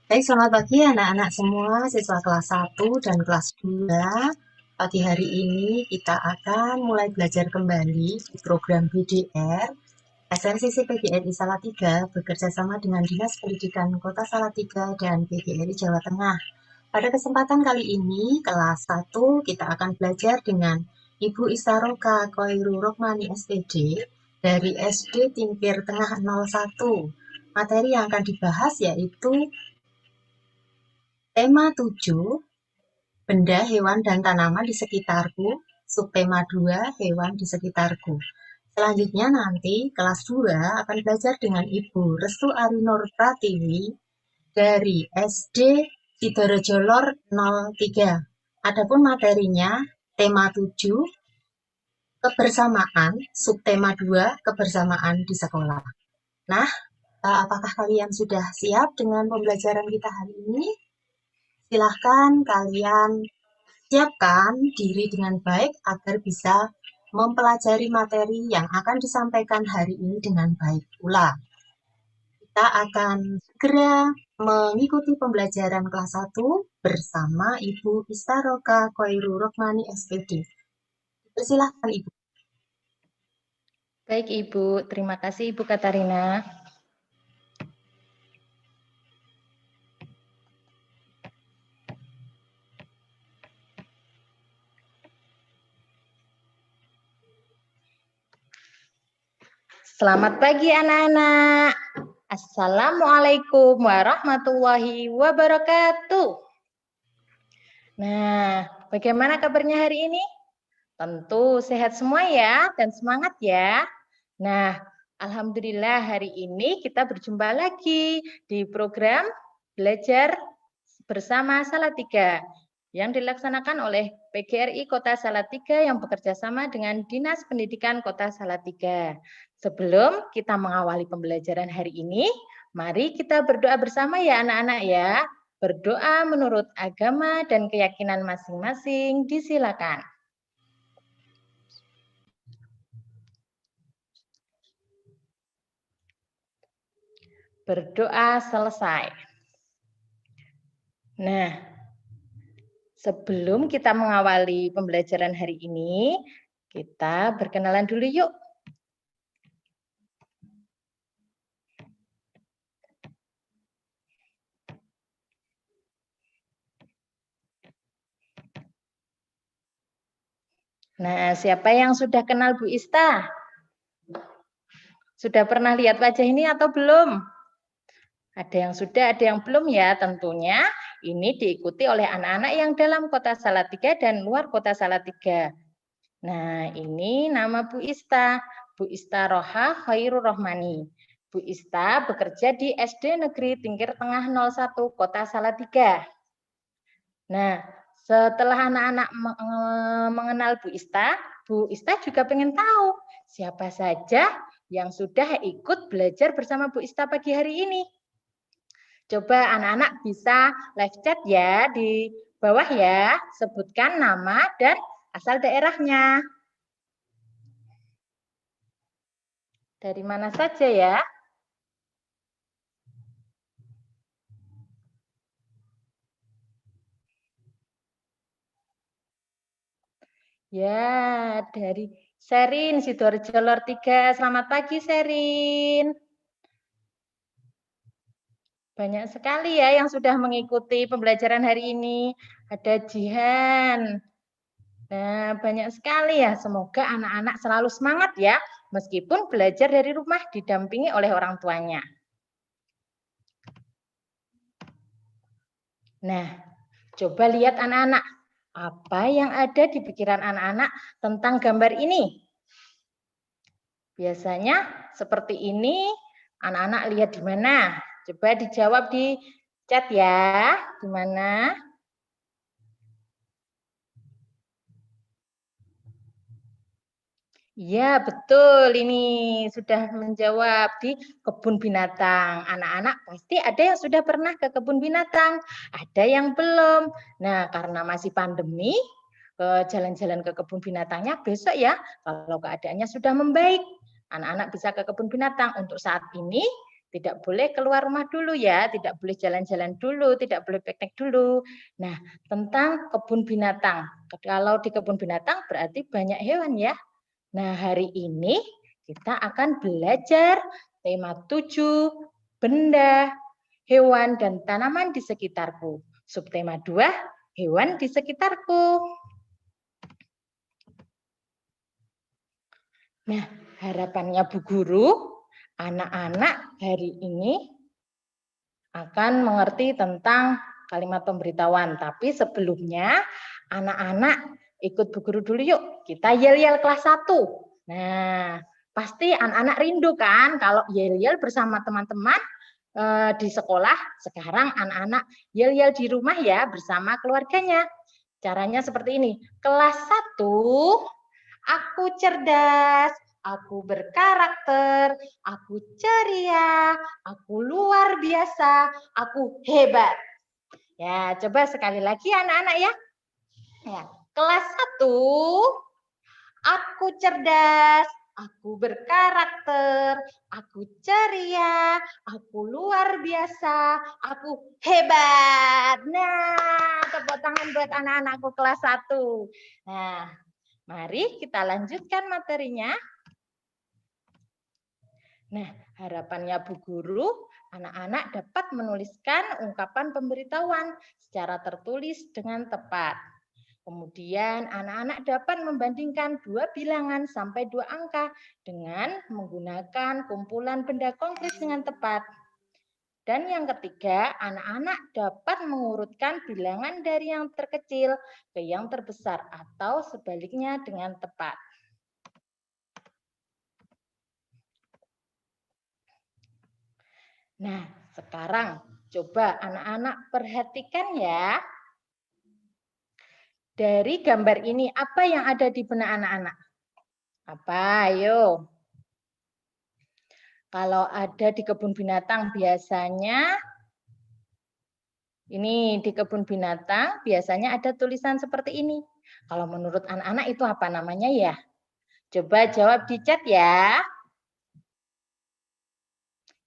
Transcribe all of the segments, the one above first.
Baik, selamat pagi anak-anak semua, siswa kelas 1 dan kelas 2. Pagi hari ini kita akan mulai belajar kembali di program BDR. SMCC PGRI Salatiga bekerja sama dengan Dinas Pendidikan Kota Salatiga dan PGRI Jawa Tengah. Pada kesempatan kali ini, kelas 1 kita akan belajar dengan Ibu Isaroka Koiru Rokmani SPD dari SD Timpir Tengah 01. Materi yang akan dibahas yaitu tema 7, benda, hewan, dan tanaman di sekitarku. Subtema 2, hewan di sekitarku. Selanjutnya nanti kelas 2 akan belajar dengan Ibu Restu Arinur Pratiwi dari SD Sidorejo Lor 03. Adapun materinya tema 7, kebersamaan, subtema 2, kebersamaan di sekolah. Nah, apakah kalian sudah siap dengan pembelajaran kita hari ini? Silahkan kalian siapkan diri dengan baik agar bisa mempelajari materi yang akan disampaikan hari ini dengan baik pula. Kita akan segera mengikuti pembelajaran kelas 1 bersama Ibu Istaroka Koiru Rokmani SPD. Persilahkan Ibu. Baik Ibu, terima kasih Ibu Katarina. Selamat pagi anak-anak. Assalamualaikum warahmatullahi wabarakatuh. Nah, bagaimana kabarnya hari ini? Tentu sehat semua ya dan semangat ya. Nah, alhamdulillah hari ini kita berjumpa lagi di program Belajar Bersama Salatiga yang dilaksanakan oleh PGRI Kota Salatiga yang bekerja sama dengan Dinas Pendidikan Kota Salatiga. Sebelum kita mengawali pembelajaran hari ini, mari kita berdoa bersama ya anak-anak ya. Berdoa menurut agama dan keyakinan masing-masing, disilakan. Berdoa selesai. Nah, sebelum kita mengawali pembelajaran hari ini, kita berkenalan dulu yuk. Nah, siapa yang sudah kenal Bu Ista? Sudah pernah lihat wajah ini atau belum? Ada yang sudah, ada yang belum ya. Tentunya ini diikuti oleh anak-anak yang dalam kota Salatiga dan luar kota Salatiga. Nah, ini nama Bu Ista. Bu Ista Roha Khairur Rohmani. Bu Ista bekerja di SD Negeri Tingkir Tengah 01 Kota Salatiga. Nah, setelah anak-anak mengenal Bu Ista juga pengen tahu siapa saja yang sudah ikut belajar bersama Bu Ista pagi hari ini. Coba anak-anak bisa live chat ya di bawah ya, sebutkan nama dan asal daerahnya. Dari mana saja ya? Ya, dari Serin, Sidoarjo Lor 3. Selamat pagi, Serin. Banyak sekali ya yang sudah mengikuti pembelajaran hari ini. Ada Jihan. Nah, banyak sekali ya. Semoga anak-anak selalu semangat ya, meskipun belajar dari rumah didampingi oleh orang tuanya. Nah, coba lihat anak-anak. Apa yang ada di pikiran anak-anak tentang gambar ini? Biasanya seperti ini, anak-anak lihat di mana? Coba dijawab di chat ya. Di mana? Iya, betul. Ini sudah menjawab di kebun binatang. Anak-anak pasti ada yang sudah pernah ke kebun binatang, ada yang belum. Nah, karena masih pandemi, jalan-jalan ke kebun binatangnya besok ya, kalau keadaannya sudah membaik. Anak-anak bisa ke kebun binatang. Untuk saat ini Tidak boleh keluar rumah dulu ya, tidak boleh jalan-jalan dulu, tidak boleh piknik dulu. Nah, tentang kebun binatang. Kalau di kebun binatang berarti banyak hewan ya. Nah, hari ini kita akan belajar tema 7, benda, hewan, dan tanaman di sekitarku. Subtema 2, hewan di sekitarku. Nah, harapannya Bu Guru, anak-anak hari ini akan mengerti tentang kalimat pemberitahuan. Tapi sebelumnya, anak-anak ikut Bu Guru dulu yuk. Kita yel-yel kelas 1. Nah, pasti anak-anak rindu kan kalau yel-yel bersama teman-teman di sekolah. Sekarang anak-anak yel-yel di rumah ya bersama keluarganya. Caranya seperti ini. Kelas 1, aku cerdas, aku berkarakter, aku ceria, aku luar biasa, aku hebat. Ya, coba sekali lagi anak-anak ya. Ya, kelas 1, aku cerdas, aku berkarakter, aku ceria, aku luar biasa, aku hebat. Nah, tepuk tangan buat anak-anakku kelas 1. Nah, mari kita lanjutkan materinya. Nah, harapannya Bu Guru, anak-anak dapat menuliskan ungkapan pemberitahuan secara tertulis dengan tepat. Kemudian anak-anak dapat membandingkan 2 bilangan sampai 2 angka dengan menggunakan kumpulan benda konkret dengan tepat. Dan yang ketiga, anak-anak dapat mengurutkan bilangan dari yang terkecil ke yang terbesar atau sebaliknya dengan tepat. Nah, sekarang coba anak-anak perhatikan ya. Dari gambar ini, apa yang ada di benak anak-anak? Apa? Ayo. Kalau ada di kebun binatang biasanya, ini di kebun binatang biasanya ada tulisan seperti ini. Kalau menurut anak-anak itu apa namanya ya? Coba jawab di chat ya.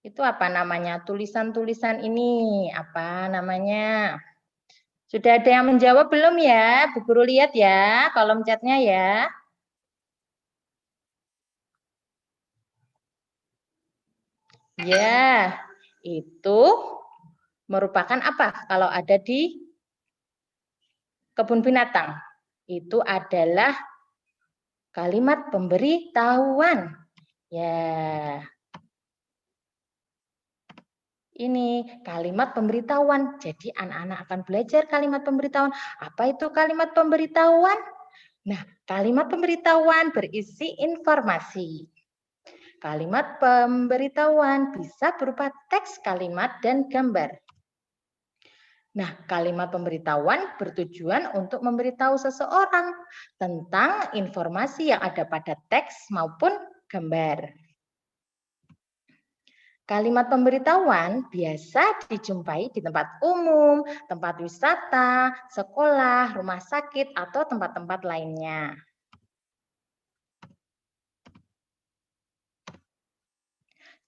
Itu apa namanya? Tulisan-tulisan ini apa namanya? Sudah ada yang menjawab belum ya? Bu Guru lihat ya kolom chatnya ya. Ya, itu merupakan apa kalau ada di kebun binatang? Itu adalah kalimat pemberitahuan. Ya. Ini kalimat pemberitahuan. Jadi anak-anak akan belajar kalimat pemberitahuan. Apa itu kalimat pemberitahuan? Nah, kalimat pemberitahuan berisi informasi. Kalimat pemberitahuan bisa berupa teks kalimat dan gambar. Nah, kalimat pemberitahuan bertujuan untuk memberitahu seseorang tentang informasi yang ada pada teks maupun gambar. Kalimat pemberitahuan biasa dijumpai di tempat umum, tempat wisata, sekolah, rumah sakit, atau tempat-tempat lainnya.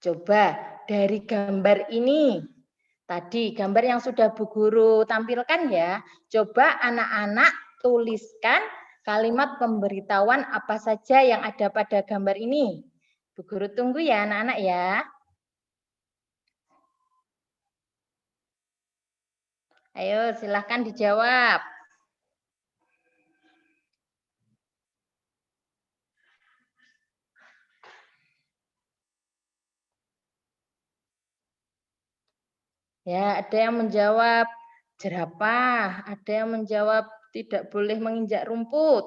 Coba dari gambar ini, tadi gambar yang sudah Bu Guru tampilkan ya, coba anak-anak tuliskan kalimat pemberitahuan apa saja yang ada pada gambar ini. Bu Guru tunggu ya anak-anak ya. Ayo silahkan dijawab. Ya, ada yang menjawab jerapah, ada yang menjawab tidak boleh menginjak rumput.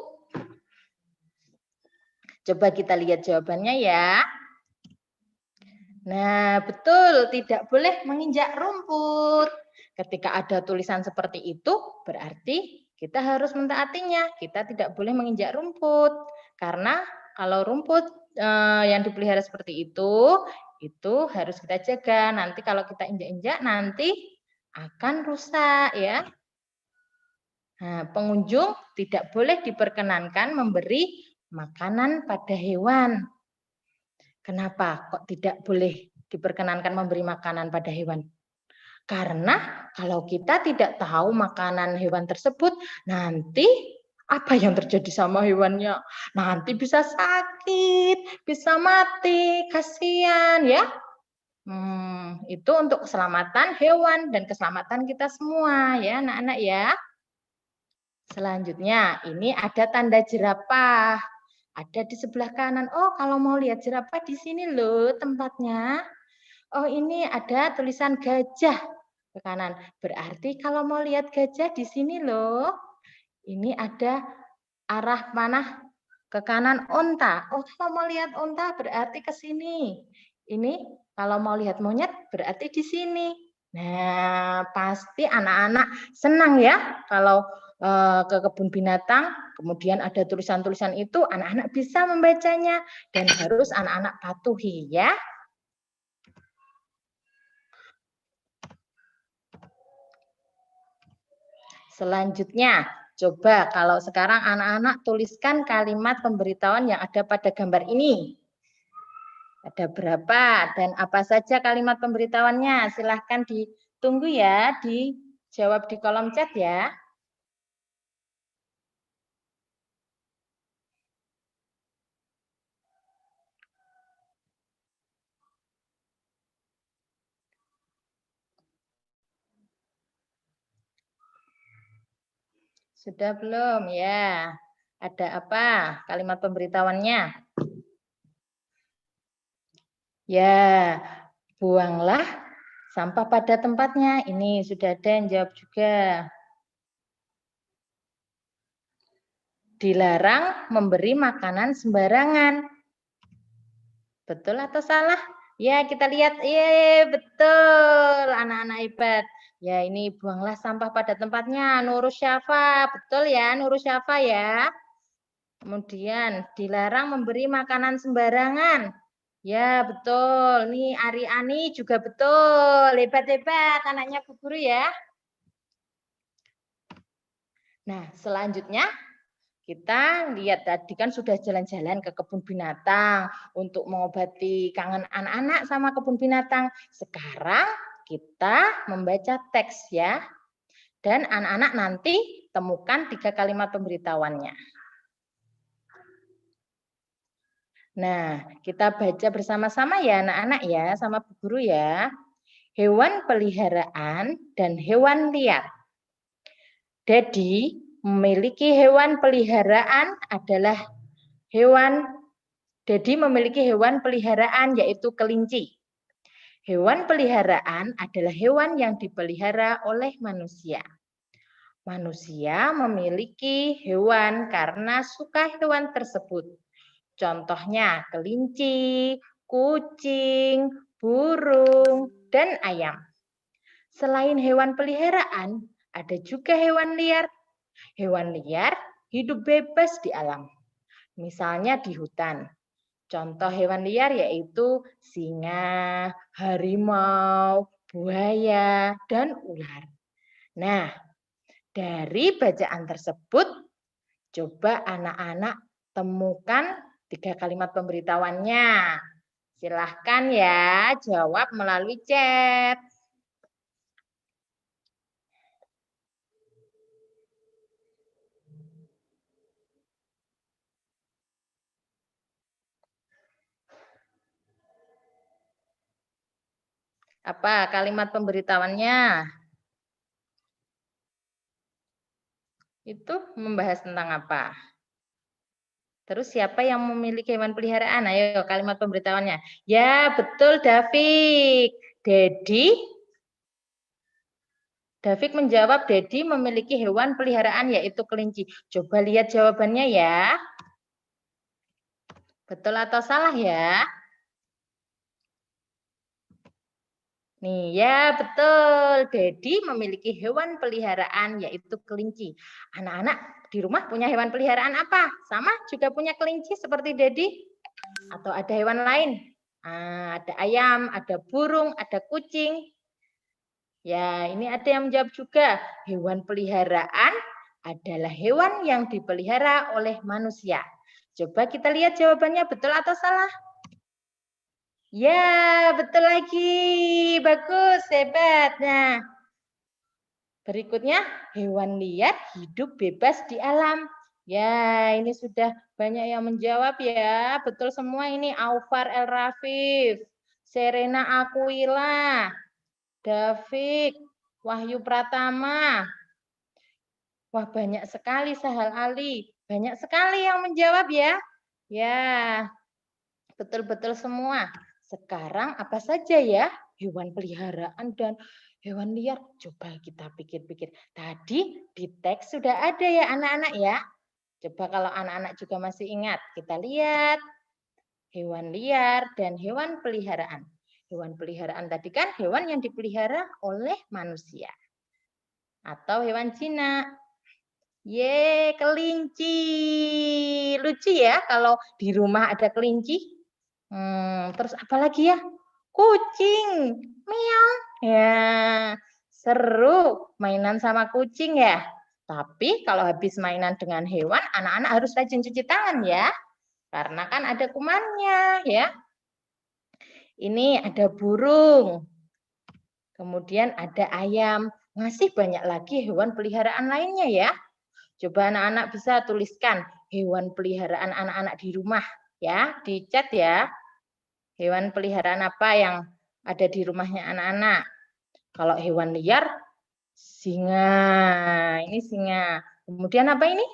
Coba kita lihat jawabannya ya. Nah, betul, tidak boleh menginjak rumput. Ketika ada tulisan seperti itu, berarti kita harus mentaatinya. Kita tidak boleh menginjak rumput. Karena kalau rumput yang dipelihara seperti itu harus kita jaga. Nanti kalau kita injak-injak, nanti akan rusak ya. Nah, pengunjung tidak boleh diperkenankan memberi makanan pada hewan. Kenapa kok tidak boleh diperkenankan memberi makanan pada hewan? Karena kalau kita tidak tahu makanan hewan tersebut, nanti apa yang terjadi sama hewannya? Nanti bisa sakit, bisa mati, kasihan ya. Itu untuk keselamatan hewan dan keselamatan kita semua ya anak-anak ya. Selanjutnya, ini ada tanda jerapah. Ada di sebelah kanan. Oh, kalau mau lihat jerapah di sini loh tempatnya. Oh, ini ada tulisan gajah ke kanan. Berarti kalau mau lihat gajah di sini loh. Ini ada arah mana? Ke kanan unta. Oh, kalau mau lihat unta berarti ke sini. Ini kalau mau lihat monyet berarti di sini. Nah, pasti anak-anak senang ya kalau ke kebun binatang, kemudian ada tulisan-tulisan itu, anak-anak bisa membacanya dan harus anak-anak patuhi ya. Selanjutnya, coba kalau sekarang anak-anak tuliskan kalimat pemberitahuan yang ada pada gambar ini. Ada berapa dan apa saja kalimat pemberitahuannya? Silahkan ditunggu ya, dijawab di kolom chat ya. Sudah belum ya? Ada apa kalimat pemberitahuannya? Ya, buanglah sampah pada tempatnya. Ini sudah ada yang jawab juga. Dilarang memberi makanan sembarangan. Betul atau salah? Ya, kita lihat. Betul. Anak-anak hebat. Ya, ini buanglah sampah pada tempatnya. Nurus Syafa. Betul ya, Nurus Syafa ya. Kemudian, dilarang memberi makanan sembarangan. Ya, betul. Nih, Ari Ani juga betul. Hebat-hebat anaknya Bu Guru ya. Nah, selanjutnya kita lihat tadi kan sudah jalan-jalan ke kebun binatang untuk mengobati kangen anak-anak sama kebun binatang. Sekarang kita membaca teks ya. Dan anak-anak nanti temukan 3 kalimat pemberitahuannya. Nah, kita baca bersama-sama ya anak-anak ya, sama Bu Guru ya. Hewan peliharaan dan hewan liar. Dedi memiliki hewan peliharaan adalah Dedi memiliki hewan peliharaan yaitu kelinci. Hewan peliharaan adalah hewan yang dipelihara oleh manusia. Manusia memiliki hewan karena suka hewan tersebut. Contohnya kelinci, kucing, burung, dan ayam. Selain hewan peliharaan, ada juga hewan liar. Hewan liar hidup bebas di alam. Misalnya di hutan. Contoh hewan liar yaitu singa, harimau, buaya, dan ular. Nah, dari bacaan tersebut, coba anak-anak temukan 3 kalimat pemberitahuannya. Silahkan ya, jawab melalui chat. Apa kalimat pemberitahuannya? Itu membahas tentang apa? Terus siapa yang memiliki hewan peliharaan? Ayo kalimat pemberitahuannya. Ya, betul Davik. Davik menjawab Dedi memiliki hewan peliharaan yaitu kelinci. Coba lihat jawabannya ya. Betul atau salah ya? Nih ya betul, Dedi memiliki hewan peliharaan yaitu kelinci. Anak-anak di rumah punya hewan peliharaan apa? Sama juga punya kelinci seperti Dedi? Atau ada hewan lain? Ada ayam, ada burung, ada kucing. Ya ini ada yang menjawab juga. Hewan peliharaan adalah hewan yang dipelihara oleh manusia. Coba kita lihat jawabannya betul atau salah? Ya, betul lagi. Bagus, hebat. Nah, berikutnya, hewan liar hidup bebas di alam. Ya, ini sudah banyak yang menjawab ya. Betul semua ini. Aufar El Rafif, Serena Aquila, David, Wahyu Pratama. Wah, banyak sekali Sahal Ali. Banyak sekali yang menjawab ya. Ya, betul-betul semua. Sekarang apa saja ya hewan peliharaan dan hewan liar? Coba kita pikir-pikir. Tadi di teks sudah ada ya anak-anak ya. Coba kalau anak-anak juga masih ingat, kita lihat hewan liar dan hewan peliharaan. Hewan peliharaan tadi kan hewan yang dipelihara oleh manusia atau hewan jinak. Ye, kelinci. Lucu ya kalau di rumah ada kelinci. Terus apa lagi ya? Kucing. Meow. Ya, seru mainan sama kucing ya. Tapi kalau habis mainan dengan hewan, anak-anak harus rajin cuci tangan ya. Karena kan ada kumannya ya. Ini ada burung. Kemudian ada ayam. Masih banyak lagi hewan peliharaan lainnya ya. Coba anak-anak bisa tuliskan hewan peliharaan anak-anak di rumah ya, di chat ya. Hewan peliharaan apa yang ada di rumahnya anak-anak? Kalau hewan liar, singa. Ini singa. Kemudian apa ini?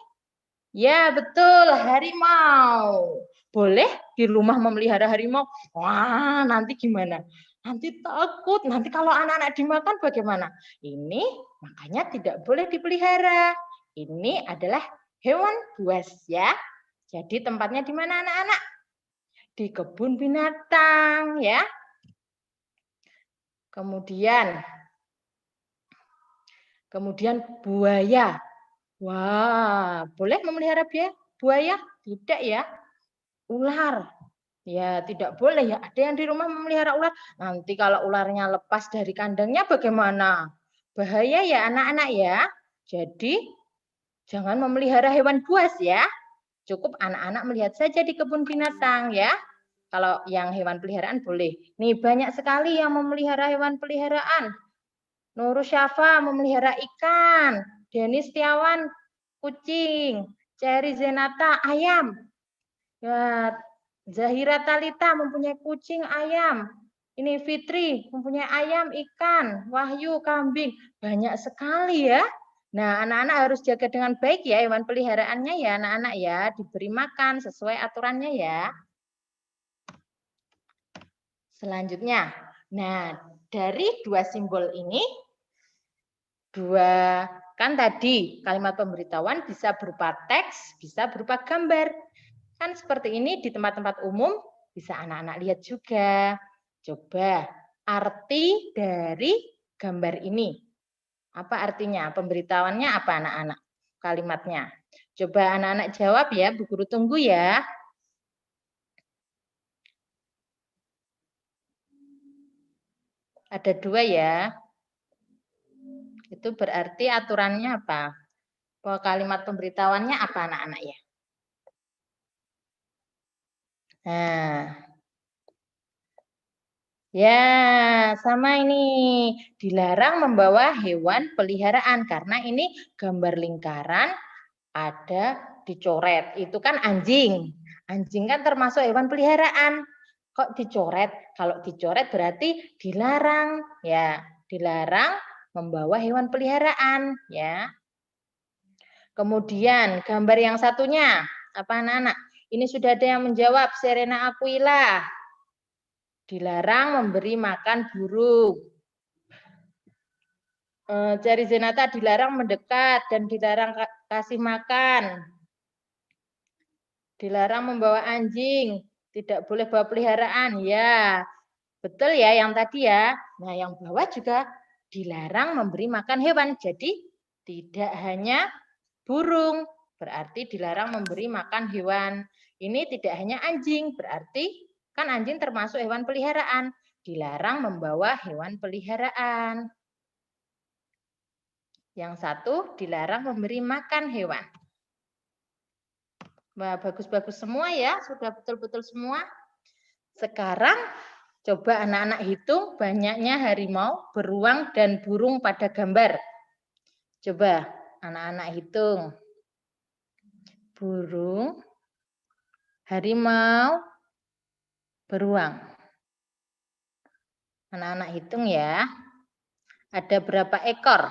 Ya, betul, harimau. Boleh di rumah memelihara harimau? Wah, nanti gimana? Nanti takut. Nanti kalau anak-anak dimakan bagaimana? Ini makanya tidak boleh dipelihara. Ini adalah hewan buas ya. Jadi tempatnya di mana anak-anak? Di kebun binatang ya. Kemudian buaya. Wah, boleh memelihara buaya? Tidak ya. Ular. Ya, tidak boleh ya. Ada yang di rumah memelihara ular. Nanti kalau ularnya lepas dari kandangnya bagaimana? Bahaya ya anak-anak ya. Jadi, jangan memelihara hewan buas ya. Cukup anak-anak melihat saja di kebun binatang ya. Kalau yang hewan peliharaan boleh. Nih banyak sekali yang memelihara hewan peliharaan. Nurul Syafa memelihara ikan. Denny Setiawan kucing. Cherry Zenata ayam. Ya, Zahira Talita mempunyai kucing ayam. Ini Fitri mempunyai ayam, ikan, Wahyu kambing. Banyak sekali ya. Nah, anak-anak harus jaga dengan baik ya hewan peliharaannya ya, anak-anak ya, diberi makan sesuai aturannya ya. Selanjutnya, nah dari dua simbol ini, kan tadi kalimat pemberitahuan bisa berupa teks, bisa berupa gambar. Kan seperti ini di tempat-tempat umum bisa anak-anak lihat juga. Coba arti dari gambar ini. Apa artinya? Pemberitahuannya apa anak-anak? Kalimatnya. Coba anak-anak jawab ya, Bu Guru tunggu ya. Ada dua ya. Itu berarti aturannya apa? Kalimat pemberitahuannya apa anak-anak ya? Nah, ya, sama ini. Dilarang membawa hewan peliharaan karena ini gambar lingkaran ada dicoret. Itu kan anjing. Anjing kan termasuk hewan peliharaan. Kok dicoret? Kalau dicoret berarti dilarang, ya. Dilarang membawa hewan peliharaan, ya. Kemudian gambar yang satunya, apa anak-anak? Ini sudah ada yang menjawab, Serena Aquila. Dilarang memberi makan burung. Cari Zenata dilarang mendekat dan dilarang kasih makan. Dilarang membawa anjing, tidak boleh bawa peliharaan. Ya, betul ya yang tadi ya. Nah, yang bawah juga dilarang memberi makan hewan. Jadi tidak hanya burung, berarti dilarang memberi makan hewan. Ini tidak hanya anjing, berarti kan anjing termasuk hewan peliharaan. Dilarang membawa hewan peliharaan. Yang satu dilarang memberi makan hewan. Wah, bagus-bagus semua ya, sudah betul-betul semua. Sekarang Coba anak-anak hitung banyaknya harimau, beruang, dan burung pada gambar. Coba anak-anak hitung. Burung, harimau, beruang. Anak-anak hitung ya. Ada berapa ekor?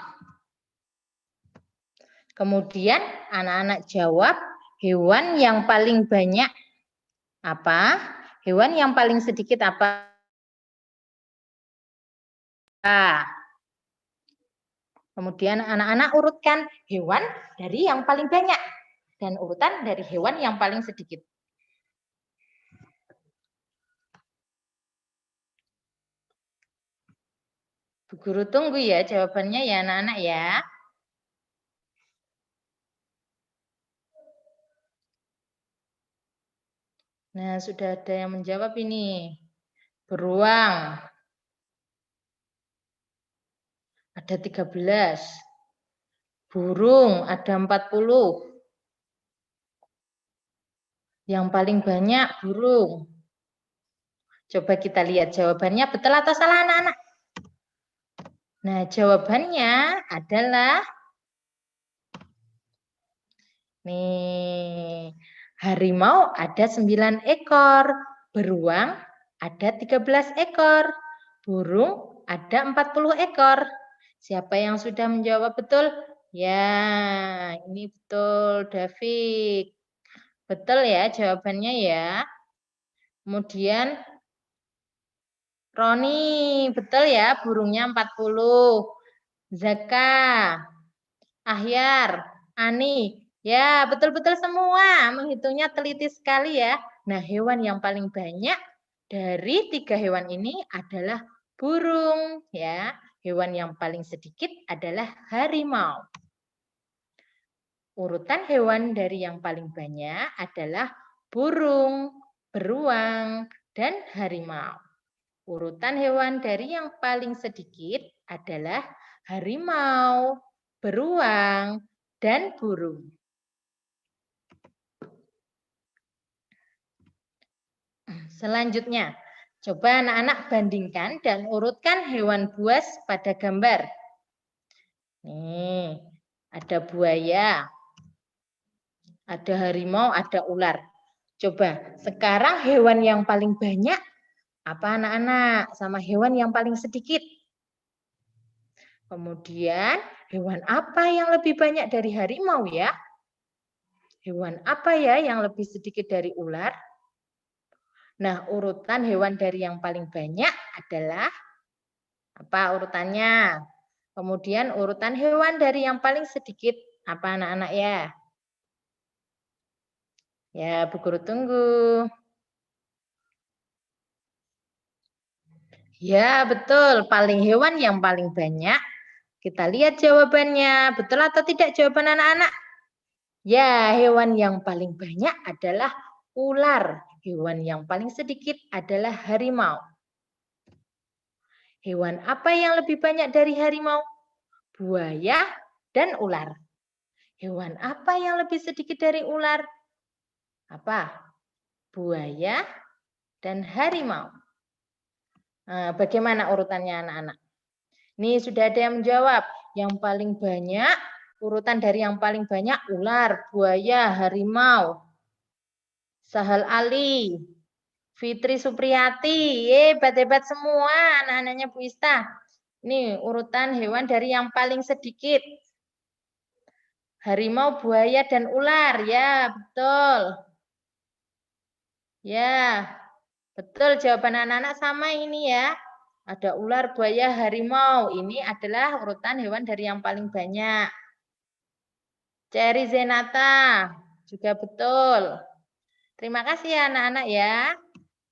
Kemudian anak-anak jawab hewan yang paling banyak apa? Hewan yang paling sedikit apa? Kemudian anak-anak urutkan hewan dari yang paling banyak dan urutan dari hewan yang paling sedikit. Bu Guru tunggu ya jawabannya ya anak-anak ya. Nah, sudah ada yang menjawab ini. Beruang. Ada 13. Burung ada 40. Yang paling banyak burung. Coba kita lihat jawabannya betul atau salah anak-anak. Nah, jawabannya adalah nih, harimau ada 9 ekor, beruang ada 13 ekor, burung ada 40 ekor. Siapa yang sudah menjawab betul? Ya, ini betul, David. Betul ya jawabannya ya. Kemudian Roni, betul ya, burungnya 40. Zaka, Ahyar, Ani, ya betul-betul semua. Menghitungnya teliti sekali ya. Nah, hewan yang paling banyak dari 3 hewan ini adalah burung ya. Hewan yang paling sedikit adalah harimau. Urutan hewan dari yang paling banyak adalah burung, beruang, dan harimau. Urutan hewan dari yang paling sedikit adalah harimau, beruang, dan burung. Selanjutnya, coba anak-anak bandingkan dan urutkan hewan buas pada gambar. Nih, ada buaya, ada harimau, ada ular. Coba, sekarang hewan yang paling banyak apa anak-anak? Sama hewan yang paling sedikit. Kemudian, hewan apa yang lebih banyak dari harimau ya? Hewan apa ya yang lebih sedikit dari ular? Nah, urutan hewan dari yang paling banyak adalah apa urutannya? Kemudian urutan hewan dari yang paling sedikit apa anak-anak ya? Ya, Bu Guru tunggu. Ya, betul. Hewan yang paling banyak. Kita lihat jawabannya. Betul atau tidak jawaban anak-anak? Ya, hewan yang paling banyak adalah ular. Hewan yang paling sedikit adalah harimau. Hewan apa yang lebih banyak dari harimau? Buaya dan ular. Hewan apa yang lebih sedikit dari ular? Apa? Buaya dan harimau. Nah, bagaimana urutannya anak-anak? Ini sudah ada yang menjawab. Yang paling banyak, urutan dari yang paling banyak ular, buaya, harimau. Sahal Ali, Fitri Supriyati, hebat-hebat semua anak-anaknya Bu Ista. Ini urutan hewan dari yang paling sedikit. Harimau, buaya, dan ular. Ya, betul. Ya, betul jawaban anak-anak sama ini ya. Ada ular, buaya, harimau. Ini adalah urutan hewan dari yang paling banyak. Cherry Zenata juga betul. Terima kasih ya anak-anak ya.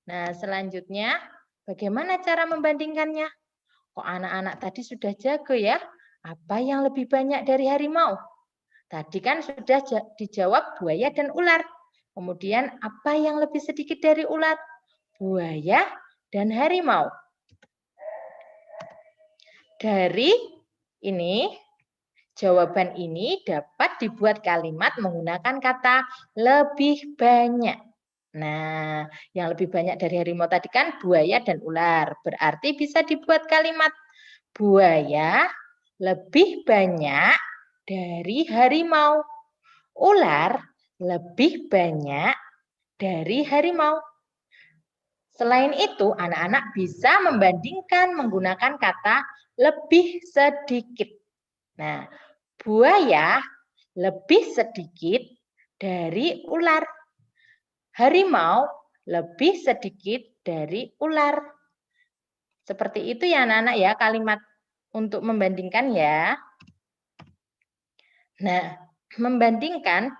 Nah, selanjutnya bagaimana cara membandingkannya? Kok anak-anak tadi sudah jago ya? Apa yang lebih banyak dari harimau? Tadi kan sudah dijawab buaya dan ular. Kemudian apa yang lebih sedikit dari ular? Buaya dan harimau. Dari ini, jawaban ini dapat dibuat kalimat menggunakan kata lebih banyak. Nah, yang lebih banyak dari harimau tadi kan buaya dan ular. Berarti bisa dibuat kalimat buaya lebih banyak dari harimau. Ular lebih banyak dari harimau. Selain itu, anak-anak bisa membandingkan menggunakan kata lebih sedikit. Nah, buaya lebih sedikit dari ular. Harimau lebih sedikit dari ular. Seperti itu ya anak-anak ya, kalimat untuk membandingkan ya. Nah, membandingkan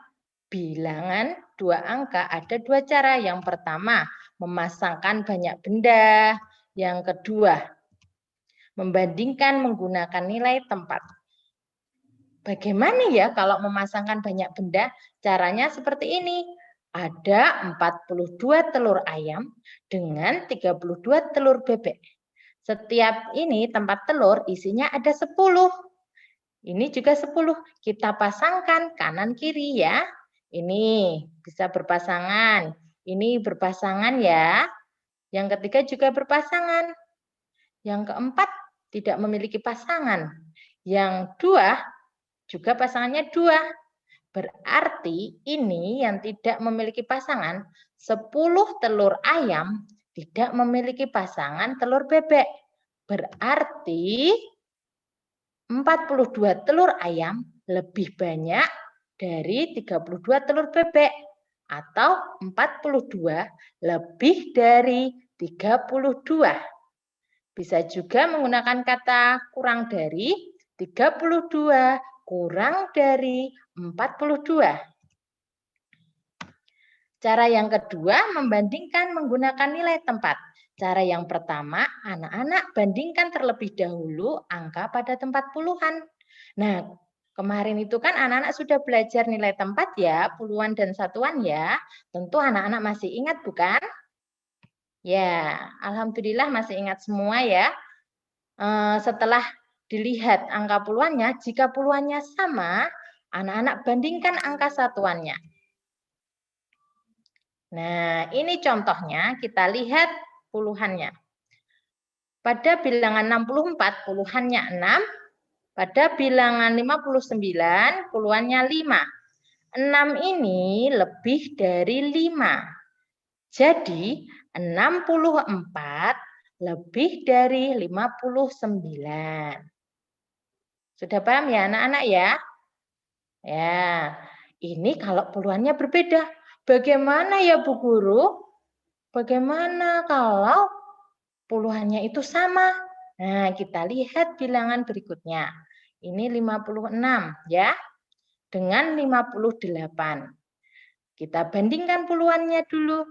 bilangan dua angka ada dua cara. Yang pertama, memasangkan banyak benda. Yang kedua, membandingkan menggunakan nilai tempat. Bagaimana ya kalau memasangkan banyak benda? Caranya seperti ini. Ada 42 telur ayam dengan 32 telur bebek. Setiap ini tempat telur isinya ada 10. Ini juga 10. Kita pasangkan kanan kiri ya. Ini bisa berpasangan. Ini berpasangan ya. Yang ketiga juga berpasangan. Yang keempat tidak memiliki pasangan. Yang dua juga pasangannya 2. Berarti ini yang tidak memiliki pasangan, 10 telur ayam tidak memiliki pasangan telur bebek. Berarti 42 telur ayam lebih banyak dari 32 telur bebek. Atau 42 lebih dari 32. Bisa juga menggunakan kata kurang dari 32 kurang dari 42. Cara yang kedua, membandingkan menggunakan nilai tempat. Cara yang pertama, anak-anak bandingkan terlebih dahulu angka pada tempat puluhan. Nah, kemarin itu kan anak-anak sudah belajar nilai tempat ya, puluhan dan satuan ya. Tentu anak-anak masih ingat bukan? Ya, alhamdulillah masih ingat semua ya. Setelah dilihat angka puluhannya, jika puluhannya sama, anak-anak bandingkan angka satuannya. Nah, ini contohnya, kita lihat puluhannya. Pada bilangan 64, puluhannya 6. Pada bilangan 59, puluhannya 5. 6 ini lebih dari 5. Jadi, 64 lebih dari 59. Sudah paham ya anak-anak ya? Ya, ini kalau puluhannya berbeda. Bagaimana ya Bu Guru? Bagaimana kalau puluhannya itu sama? Nah, kita lihat bilangan berikutnya. Ini 56 ya, dengan 58. Kita bandingkan puluhannya dulu.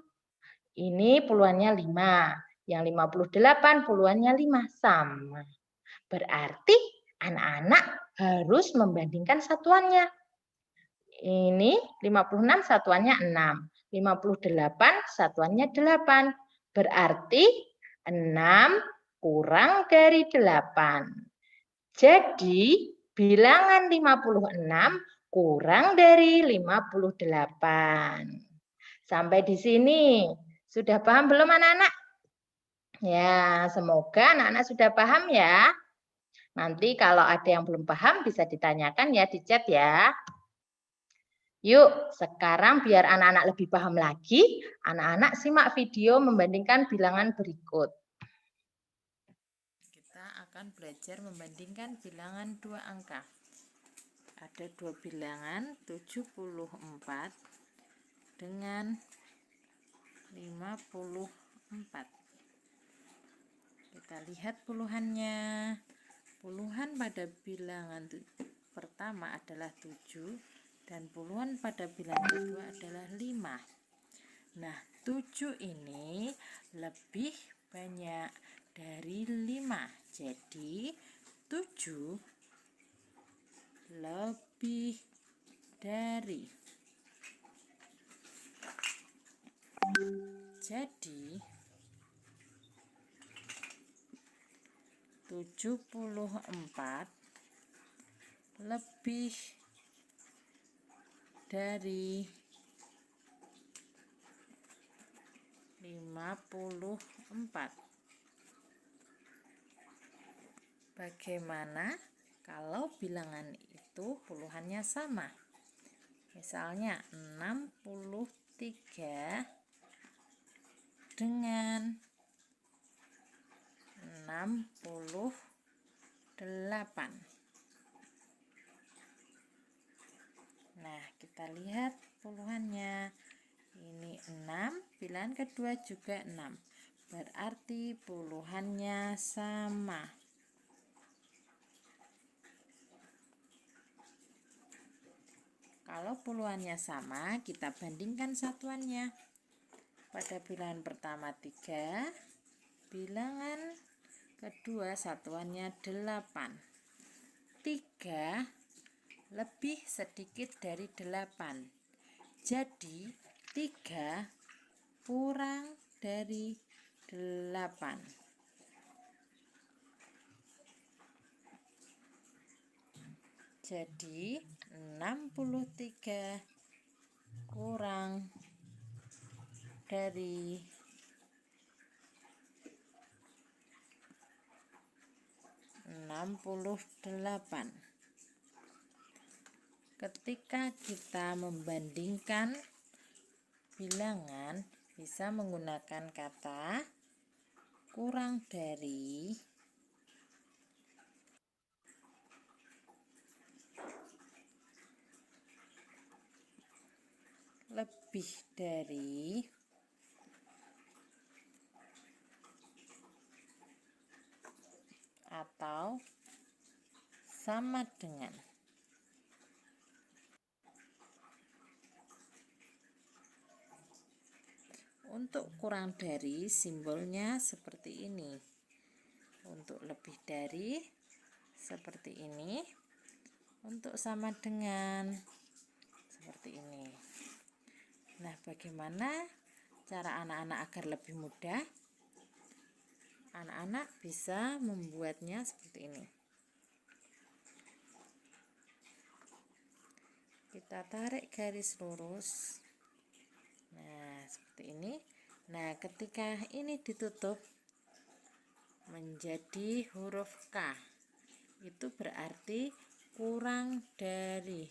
Ini puluhannya 5. Yang 58 puluhannya 5. Sama. Berarti anak-anak harus membandingkan satuannya. Ini 56 satuannya 6. 58 satuannya 8. Berarti 6 kurang dari 8. Jadi bilangan 56 kurang dari 58. Sampai di sini. Sudah paham belum anak-anak? Ya, semoga anak-anak sudah paham ya. Nanti kalau ada yang belum paham bisa ditanyakan ya di chat ya. Yuk, sekarang biar anak-anak lebih paham lagi, anak-anak simak video membandingkan bilangan berikut. Kita akan belajar membandingkan bilangan dua angka. Ada dua bilangan, 74 dengan 54. Kita lihat puluhannya. Puluhan pada bilangan pertama adalah 7 dan puluhan pada bilangan kedua adalah 5. Nah, 7 ini lebih banyak dari 5. Jadi 7 lebih dari. Jadi 74 lebih dari 54. Bagaimana kalau bilangan itu puluhannya sama? Misalnya 63 dengan 68. Nah, kita lihat puluhannya. Ini 6, bilangan kedua juga 6. Berarti puluhannya sama. Kalau puluhannya sama, kita bandingkan satuannya. Pada bilangan pertama 3, bilangan kedua satuannya 8. 3 lebih sedikit dari 8. Jadi 3 kurang dari 8. Jadi 63 kurang dari 68. Ketika kita membandingkan bilangan, bisa menggunakan kata kurang dari, lebih dari, atau sama dengan. Untuk kurang dari, simbolnya seperti ini. Untuk lebih dari, seperti ini. Untuk sama dengan, seperti ini. Nah, bagaimana cara anak-anak agar lebih mudah? Anak-anak bisa membuatnya seperti ini. Kita tarik garis lurus. Nah, seperti ini. Nah, ketika ini ditutup menjadi huruf K, itu berarti kurang dari.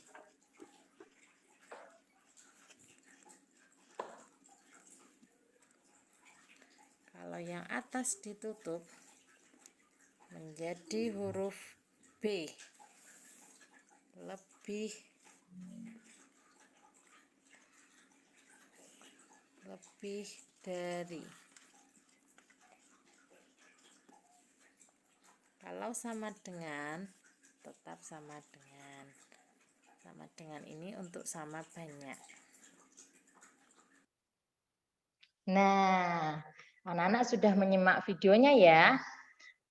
Kalau yang atas ditutup menjadi huruf B, lebih dari. Kalau sama dengan, tetap sama dengan. Sama dengan ini untuk sama banyak. Nah, anak-anak sudah menyimak videonya ya.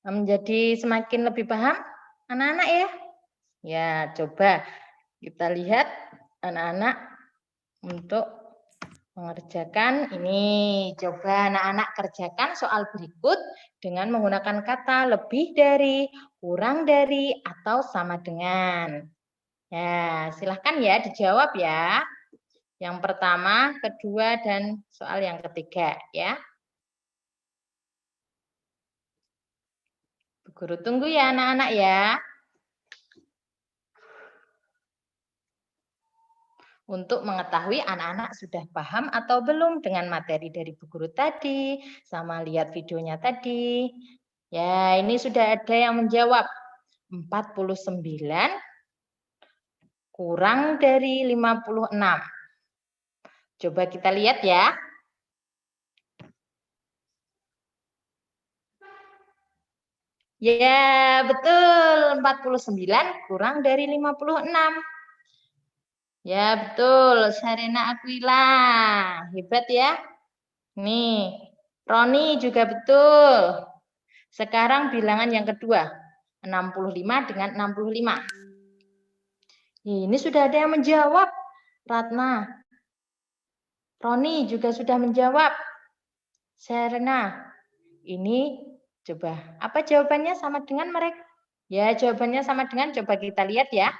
Menjadi semakin lebih paham anak-anak ya. Ya, coba kita lihat anak-anak untuk mengerjakan ini. Coba anak-anak kerjakan soal berikut dengan menggunakan kata lebih dari, kurang dari, atau sama dengan. Ya, silahkan ya dijawab ya. Yang pertama, kedua, dan soal yang ketiga ya. Bu Guru tunggu ya anak-anak ya. Untuk mengetahui anak-anak sudah paham atau belum dengan materi dari Bu Guru tadi, sama lihat videonya tadi. Ya, ini sudah ada yang menjawab. 49 kurang dari 56. Coba kita lihat ya. Ya, betul. 49 kurang dari 56. Ya, betul. Sarena Aquila. Hebat ya. Nih, Roni juga betul. Sekarang bilangan yang kedua. 65 dengan 65. Ini sudah ada yang menjawab. Ratna. Roni juga sudah menjawab. Serena. Ini coba. Apa jawabannya sama dengan mereka? Ya, jawabannya sama dengan. Coba kita lihat ya.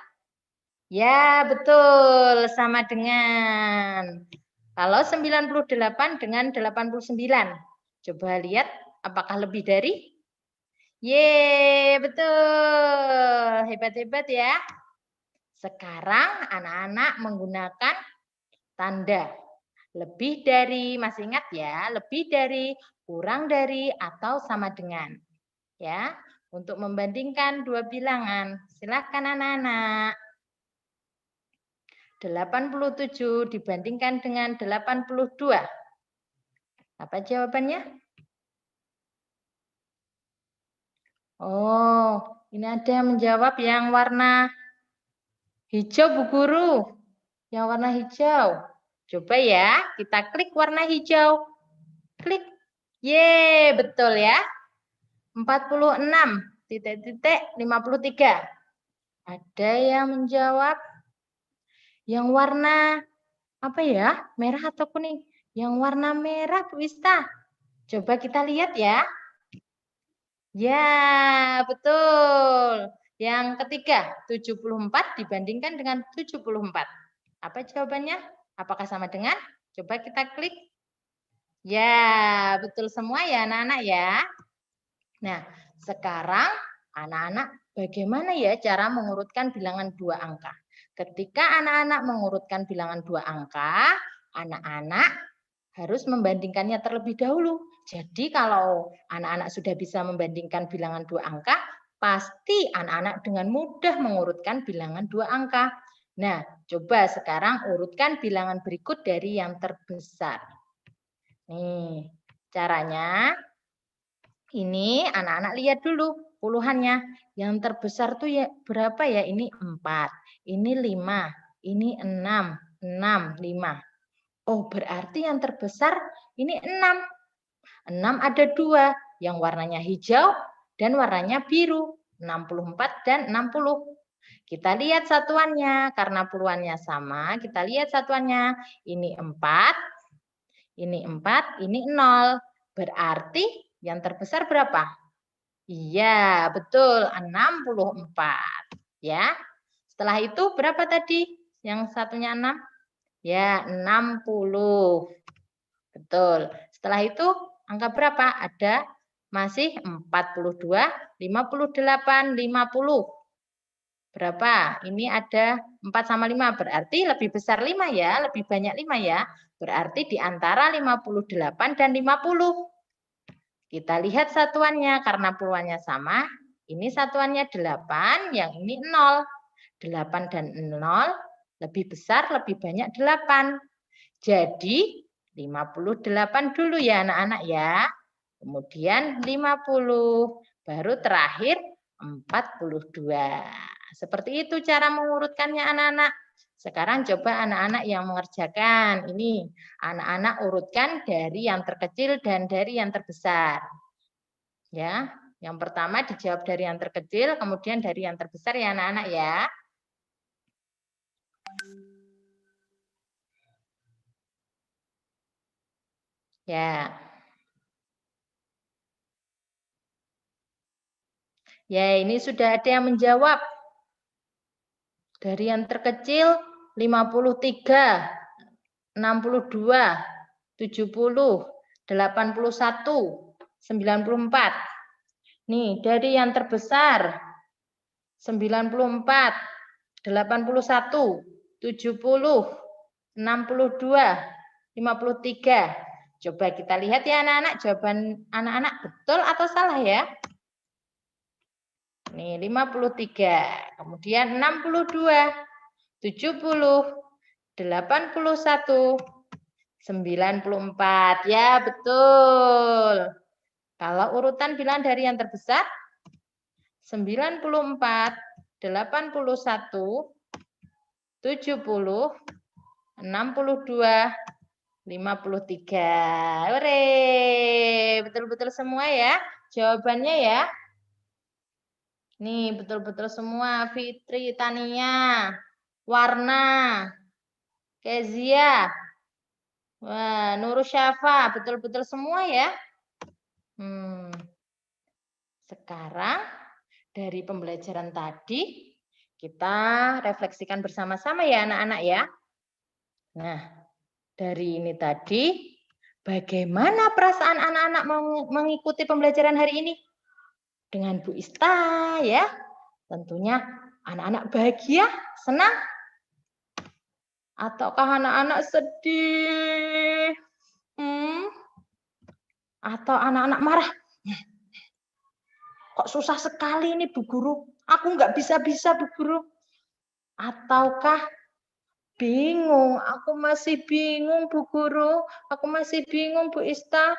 Ya, betul. Sama dengan. Kalau 98 dengan 89. Coba lihat apakah lebih dari? Ye, betul. Hebat-hebat ya. Sekarang anak-anak menggunakan tanda lebih dari, masih ingat ya, lebih dari, kurang dari, atau sama dengan. Ya, untuk membandingkan dua bilangan. Silakan anak-anak. 87 dibandingkan dengan 82. Apa jawabannya? Oh, ini ada yang menjawab yang warna hijau, Bu Guru. Yang warna hijau. Coba ya, kita klik warna hijau. Klik. Ye, betul ya. 46, titik-titik 53. Ada yang menjawab yang warna apa ya? Merah atau kuning? Yang warna merah, Bu Ista. Coba kita lihat ya. Ya, betul. Yang ketiga, 74 dibandingkan dengan 74. Apa jawabannya? Apakah sama dengan? Coba kita klik. Ya, betul semua ya anak-anak ya. Nah, sekarang anak-anak bagaimana ya cara mengurutkan bilangan dua angka? Ketika anak-anak mengurutkan bilangan dua angka, anak-anak harus membandingkannya terlebih dahulu. Jadi kalau anak-anak sudah bisa membandingkan bilangan dua angka, pasti anak-anak dengan mudah mengurutkan bilangan dua angka. Nah, coba sekarang urutkan bilangan berikut dari yang terbesar. Nih, caranya ini anak-anak lihat dulu puluhannya. Yang terbesar tuh ya berapa ya? Ini 4, ini 5, ini 6, 6, 5. Oh, berarti yang terbesar ini 6. 6 ada 2, yang warnanya hijau dan warnanya biru. 64 dan 60. Kita lihat satuannya, karena puluhannya sama, kita lihat satuannya. Ini 4, ini 4, ini 0. Berarti yang terbesar berapa? Iya, betul, 64. Ya. Setelah itu berapa tadi? Yang satunya 6? Ya, 60. Betul. Setelah itu angka berapa? Ada masih 42, 58, 50. Berapa? Ini ada 4 sama 5. Berarti lebih besar 5 ya, lebih banyak 5 ya. Berarti di antara 58 dan 50. Kita lihat satuannya, karena puluhannya sama. Ini satuannya 8, yang ini 0. 8 dan 0 lebih besar, lebih banyak 8. Jadi 58 dulu ya anak-anak ya. Kemudian 50. Baru terakhir 42. Seperti itu cara mengurutkannya anak-anak. Sekarang coba anak-anak yang mengerjakan. Ini anak-anak urutkan dari yang terkecil dan dari yang terbesar. Ya, yang pertama dijawab dari yang terkecil, kemudian dari yang terbesar ya anak-anak ya. Ya. Ya, ini sudah ada yang menjawab. Dari yang terkecil 53, 62, 70, 81, 94. Nih, dari yang terbesar 94, 81, 70, 62, 53. Coba kita lihat ya anak-anak, jawaban anak-anak betul atau salah ya? Nih, 53. Kemudian 62, 70, 81, 94. Ya, betul. Kalau urutan bilangan dari yang terbesar 94, 81, 70, 62, 53. Hore. Betul-betul semua ya jawabannya ya. Nih, betul-betul semua. Fitri, Tania, Warna, Kezia, wah, Nurul Syafa, betul-betul semua ya. Sekarang dari pembelajaran tadi kita refleksikan bersama-sama ya anak-anak ya. Nah, Dari ini tadi, bagaimana perasaan anak-anak mengikuti pembelajaran hari ini? Dengan Bu Ista ya. Tentunya anak-anak bahagia, senang, ataukah anak-anak sedih? Atau anak-anak marah? Kok susah sekali ini Bu Guru? Aku nggak bisa-bisa Bu Guru. Ataukah bingung? Aku masih bingung Bu Guru. Aku masih bingung Bu Ista.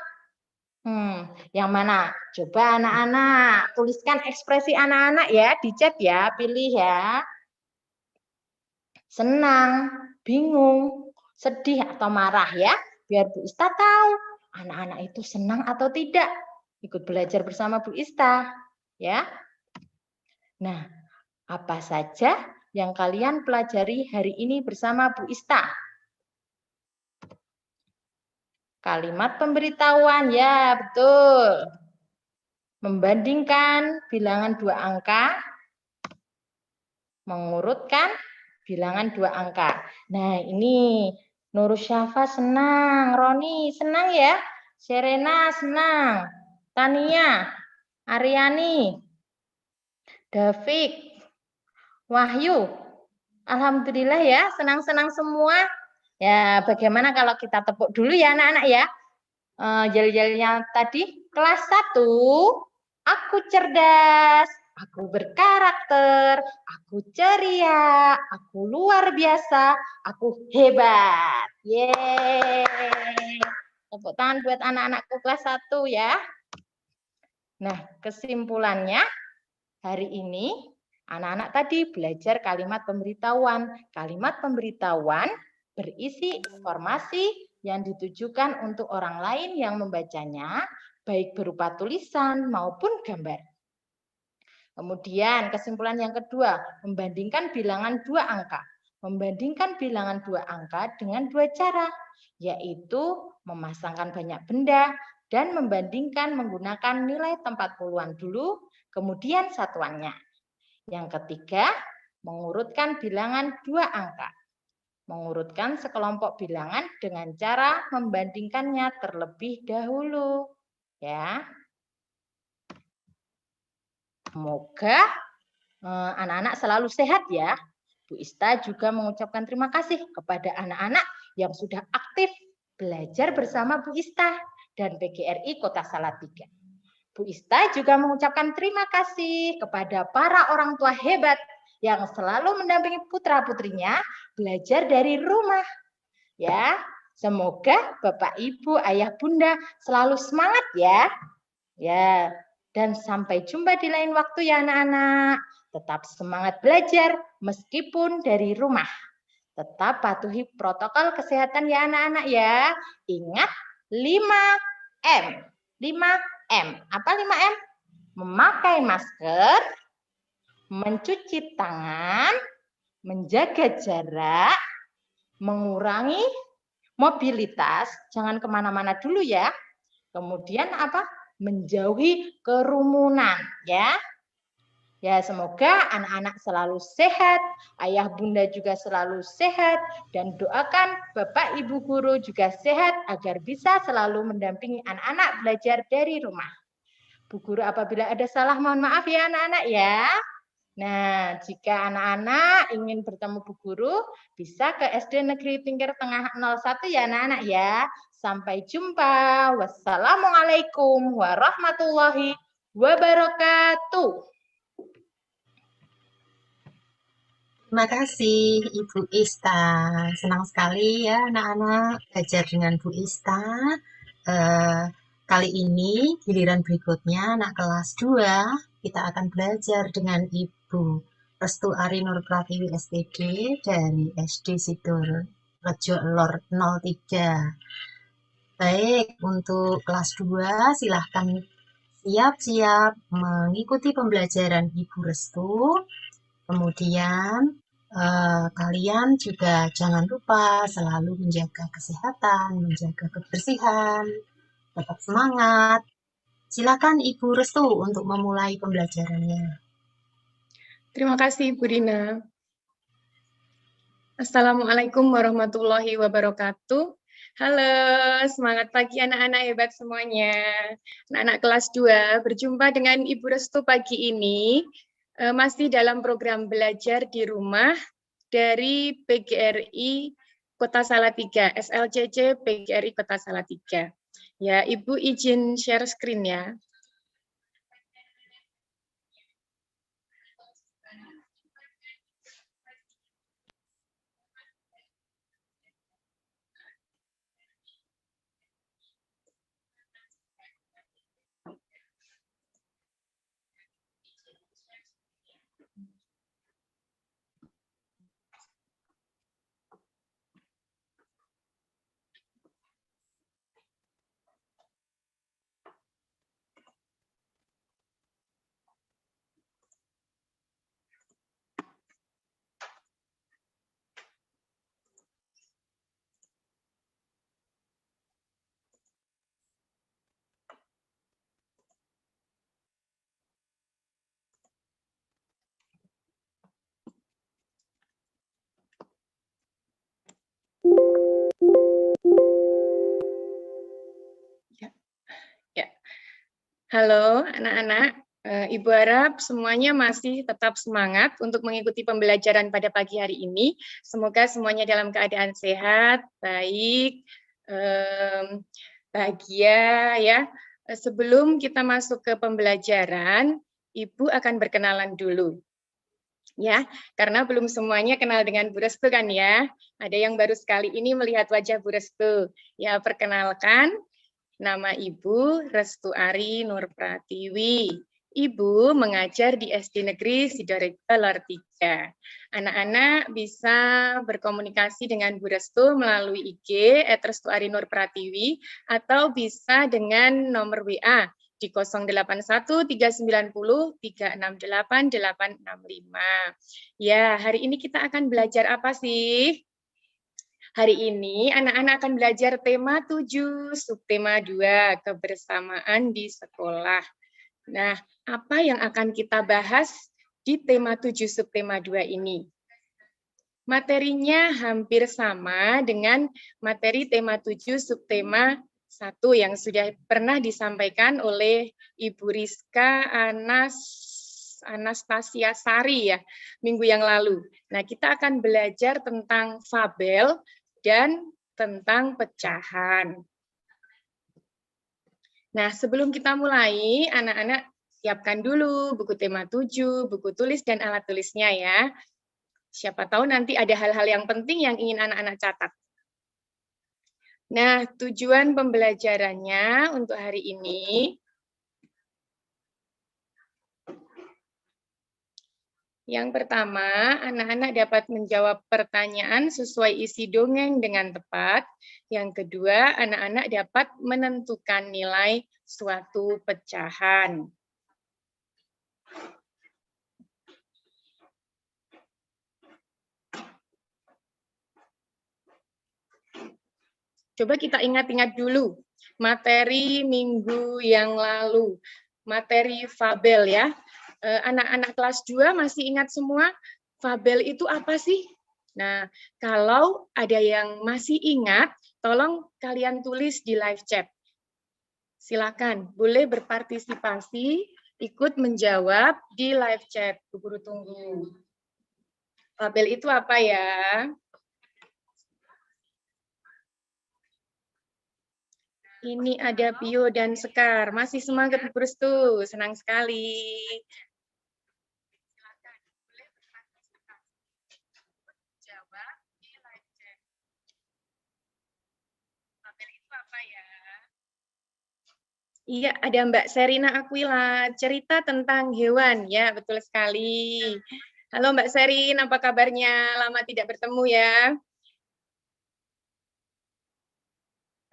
Yang mana? Coba anak-anak tuliskan ekspresi anak-anak ya di chat ya, pilih ya. Senang, bingung, sedih atau marah ya, biar Bu Ista tahu anak-anak itu senang atau tidak ikut belajar bersama Bu Ista ya. Nah, apa saja yang kalian pelajari hari ini bersama Bu Ista? Kalimat pemberitahuan, ya betul. Membandingkan bilangan 2 angka, mengurutkan bilangan 2 angka. Nah, ini Nurul Syafa senang, Roni senang ya, Serena senang, Tania, Aryani, David, Wahyu. Alhamdulillah ya, senang-senang semua. Ya, bagaimana kalau kita tepuk dulu ya anak-anak ya. Yel-yelnya tadi, kelas 1, aku cerdas, aku berkarakter, aku ceria, aku luar biasa, aku hebat. Yeay. Tepuk tangan buat anak-anakku kelas 1 ya. Nah, kesimpulannya hari ini anak-anak tadi belajar kalimat pemberitahuan. Kalimat pemberitahuan berisi informasi yang ditujukan untuk orang lain yang membacanya, baik berupa tulisan maupun gambar. Kemudian kesimpulan yang kedua, membandingkan bilangan 2 angka. Membandingkan bilangan 2 angka dengan 2 cara, yaitu memasangkan banyak benda dan membandingkan menggunakan nilai tempat puluhan dulu, kemudian satuannya. Yang ketiga, mengurutkan bilangan 2 angka. Mengurutkan sekelompok bilangan dengan cara membandingkannya terlebih dahulu. Ya. Semoga anak-anak selalu sehat ya. Bu Ista juga mengucapkan terima kasih kepada anak-anak yang sudah aktif belajar bersama Bu Ista dan PGRI Kota Salatiga. Bu Ista juga mengucapkan terima kasih kepada para orang tua hebat yang selalu mendampingi putra-putrinya belajar dari rumah. Ya, semoga Bapak, Ibu, Ayah, Bunda selalu semangat ya. Ya, dan sampai jumpa di lain waktu ya anak-anak. Tetap semangat belajar meskipun dari rumah. Tetap patuhi protokol kesehatan ya anak-anak ya. Ingat 5M. 5M. Apa 5M? Memakai masker, mencuci tangan, menjaga jarak, mengurangi mobilitas, jangan kemana-mana dulu ya. Kemudian apa? Menjauhi kerumunan ya. Ya, semoga anak-anak selalu sehat, ayah bunda juga selalu sehat, dan doakan Bapak Ibu guru juga sehat agar bisa selalu mendampingi anak-anak belajar dari rumah. Bu guru apabila ada salah mohon maaf ya anak-anak ya. Nah, jika anak-anak ingin bertemu Bu Guru, bisa ke SD Negeri Tingkir Tengah 01 ya anak-anak ya. Sampai jumpa. Wassalamualaikum warahmatullahi wabarakatuh. Terima kasih Ibu Ista. Senang sekali ya anak-anak belajar dengan Bu Ista. Kali ini giliran berikutnya anak kelas 2 kita akan belajar dengan Ibu Restu Ari Nur Pratiwi STD dari SD Sidur Rejo Lor 03. Baik, untuk kelas 2 silahkan siap-siap mengikuti pembelajaran Ibu Restu. Kemudian kalian juga jangan lupa selalu menjaga kesehatan, menjaga kebersihan, tetap semangat. Silakan Ibu Restu untuk memulai pembelajarannya. Terima kasih Bu Dina. Assalamualaikum warahmatullahi wabarakatuh. Halo, semangat pagi anak-anak hebat semuanya. Anak-anak kelas 2, berjumpa dengan Ibu Restu pagi ini, masih dalam program belajar di rumah dari PGRI Kota Salatiga, SLCC PGRI Kota Salatiga. Ya, Ibu izin share screen ya. Ya. Halo anak-anak, Ibu harap semuanya masih tetap semangat untuk mengikuti pembelajaran pada pagi hari ini. Semoga semuanya dalam keadaan sehat, baik, bahagia ya. Sebelum kita masuk ke pembelajaran, Ibu akan berkenalan dulu. Ya, karena belum semuanya kenal dengan Bu Restu kan ya. Ada yang baru sekali ini melihat wajah Bu Restu. Ya, perkenalkan, nama Ibu Restuari Nur Pratiwi. Ibu mengajar di SD Negeri Sidoarjo Lor 3. Anak-anak bisa berkomunikasi dengan Bu Restu melalui IG @restuarinurpratiwi atau bisa dengan nomor WA di 081390368865. Ya, hari ini kita akan belajar apa sih? Hari ini anak-anak akan belajar tema 7, subtema 2, kebersamaan di sekolah. Nah, apa yang akan kita bahas di tema 7, subtema 2 ini? Materinya hampir sama dengan materi tema 7, subtema 1 yang sudah pernah disampaikan oleh Ibu Rizka Anastasia Sari ya, minggu yang lalu. Nah, kita akan belajar tentang fabel dan tentang pecahan. Nah, sebelum kita mulai, anak-anak siapkan dulu buku tema 7, buku tulis dan alat tulisnya ya. Siapa tahu nanti ada hal-hal yang penting yang ingin anak-anak catat. Nah, tujuan pembelajarannya untuk hari ini, yang pertama, anak-anak dapat menjawab pertanyaan sesuai isi dongeng dengan tepat. Yang kedua, anak-anak dapat menentukan nilai suatu pecahan. Coba kita ingat-ingat dulu materi minggu yang lalu, materi fabel ya. Anak-anak kelas 2 masih ingat semua fabel itu apa sih? Nah, kalau ada yang masih ingat, tolong kalian tulis di live chat. Silakan, boleh berpartisipasi, ikut menjawab di live chat. Bu Guru tunggu. Fabel itu apa ya? Ini ada Pio dan Sekar. Masih semangat Bu Restu, senang sekali. Jawab di live chat. Fabel itu apa ya? Iya, ada Mbak Serina Aquila, cerita tentang hewan. Ya, betul sekali. Halo Mbak Serin, apa kabarnya? Lama tidak bertemu ya.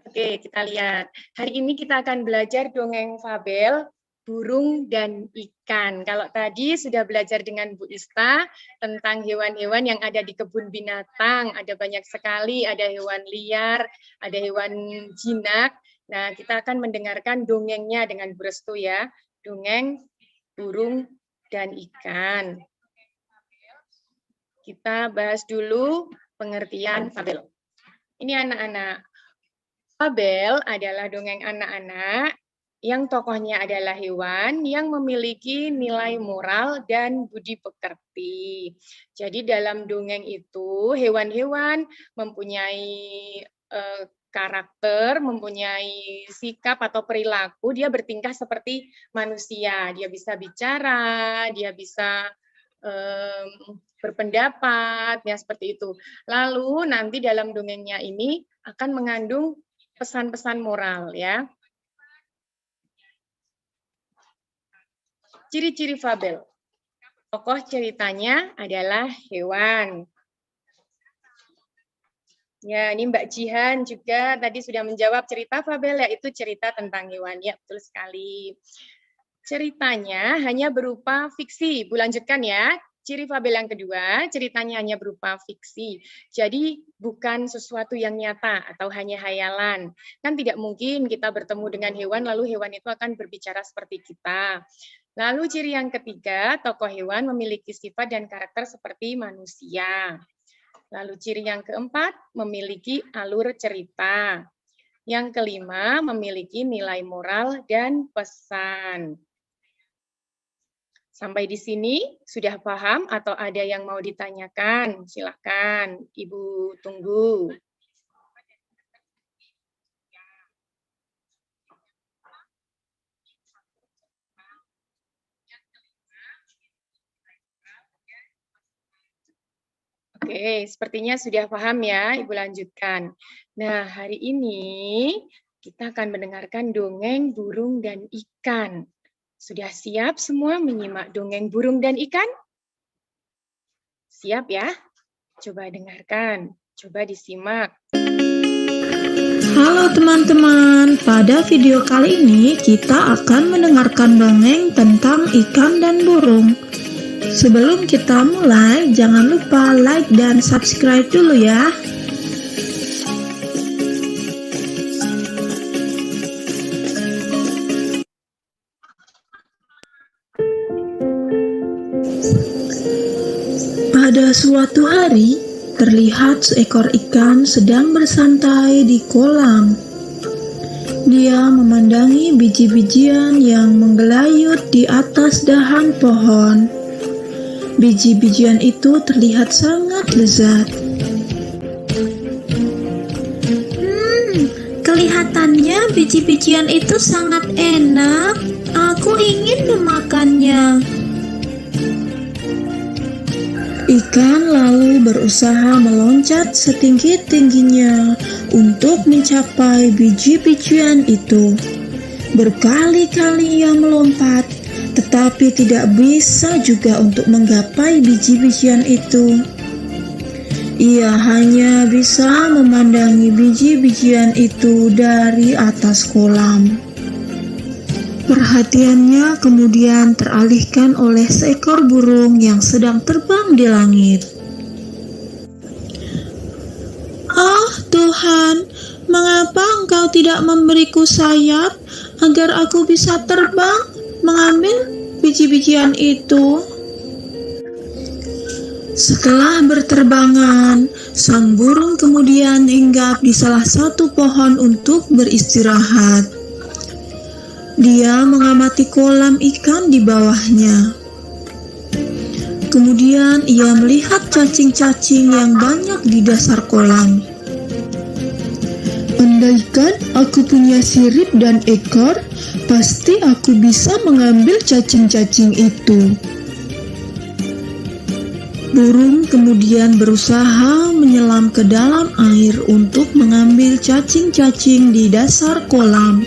Oke, kita lihat. Hari ini kita akan belajar dongeng fabel, burung dan ikan. Kalau tadi sudah belajar dengan Bu Ista tentang hewan-hewan yang ada di kebun binatang, ada banyak sekali, ada hewan liar, ada hewan jinak. Nah, kita akan mendengarkan dongengnya dengan Bu Restu ya. Dongeng burung dan ikan. Kita bahas dulu pengertian fabel. Ini anak-anak. Fabel adalah dongeng anak-anak yang tokohnya adalah hewan yang memiliki nilai moral dan budi pekerti. Jadi dalam dongeng itu hewan-hewan mempunyai karakter, mempunyai sikap atau perilaku, dia bertingkah seperti manusia. Dia bisa bicara, dia bisa berpendapat, ya seperti itu. Lalu nanti dalam dongengnya ini akan mengandung pesan-pesan moral, ya. Ciri-ciri fabel. Tokoh ceritanya adalah hewan. Ya, ini Mbak Jihan juga tadi sudah menjawab cerita fabel, yaitu cerita tentang hewan. Ya, betul sekali. Ceritanya hanya berupa fiksi. Bu lanjutkan ya. Ciri fabel yang kedua, ceritanya hanya berupa fiksi. Jadi bukan sesuatu yang nyata atau hanya hayalan. Kan tidak mungkin kita bertemu dengan hewan lalu hewan itu akan berbicara seperti kita. Lalu ciri yang ketiga, tokoh hewan memiliki sifat dan karakter seperti manusia. Lalu ciri yang keempat, memiliki alur cerita. Yang kelima, memiliki nilai moral dan pesan. Sampai di sini sudah paham atau ada yang mau ditanyakan? Silakan, Ibu tunggu. Oke, sepertinya sudah paham ya, Ibu lanjutkan. Nah, hari ini kita akan mendengarkan dongeng burung dan ikan. Sudah siap semua menyimak dongeng burung dan ikan? Siap ya? Coba dengarkan, coba disimak. Halo teman-teman, pada video kali ini kita akan mendengarkan dongeng tentang ikan dan burung. Sebelum kita mulai, jangan lupa like dan subscribe dulu ya. Pada suatu hari, terlihat seekor ikan sedang bersantai di kolam. Dia memandangi biji-bijian yang menggelayut di atas dahan pohon. Biji-bijian itu terlihat sangat lezat. Kelihatannya biji-bijian itu sangat enak. Aku ingin memakannya. Ikan lalu berusaha meloncat setinggi-tingginya untuk mencapai biji-bijian itu. Berkali-kali ia melompat, tetapi tidak bisa juga untuk menggapai biji-bijian itu. Ia hanya bisa memandangi biji-bijian itu dari atas kolam. Perhatiannya kemudian teralihkan oleh seekor burung yang sedang terbang di langit. "Oh Tuhan, mengapa Engkau tidak memberiku sayap agar aku bisa terbang mengambil biji-bijian itu?" Setelah berterbangan, sang burung kemudian hinggap di salah satu pohon untuk beristirahat. Dia mengamati kolam ikan di bawahnya. Kemudian ia melihat cacing-cacing yang banyak di dasar kolam. "Andaikan aku punya sirip dan ekor, pasti aku bisa mengambil cacing-cacing itu." Burung kemudian berusaha menyelam ke dalam air untuk mengambil cacing-cacing di dasar kolam.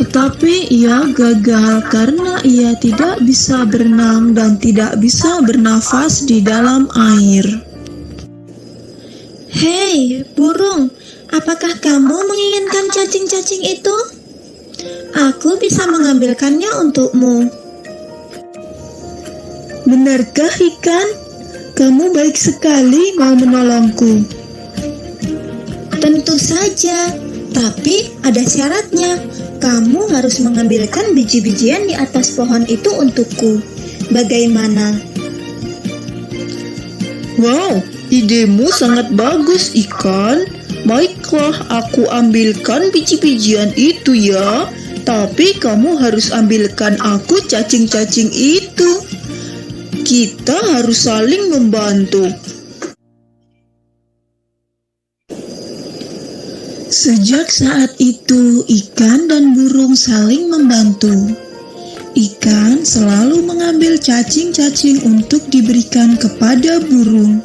Tetapi ia gagal karena ia tidak bisa berenang dan tidak bisa bernafas di dalam air. "Hei, burung, apakah kamu menginginkan cacing-cacing itu? Aku bisa mengambilkannya untukmu." "Benarkah ikan? Kamu baik sekali mau menolongku." "Tentu saja, tapi ada syaratnya. Kamu harus mengambilkan biji-bijian di atas pohon itu untukku. Bagaimana?" "Wow, idemu sangat bagus, ikan. Baiklah, aku ambilkan biji-bijian itu ya. Tapi kamu harus ambilkan aku cacing-cacing itu. Kita harus saling membantu. Sejak saat itu, ikan dan burung saling membantu. Ikan selalu mengambil cacing-cacing untuk diberikan kepada burung.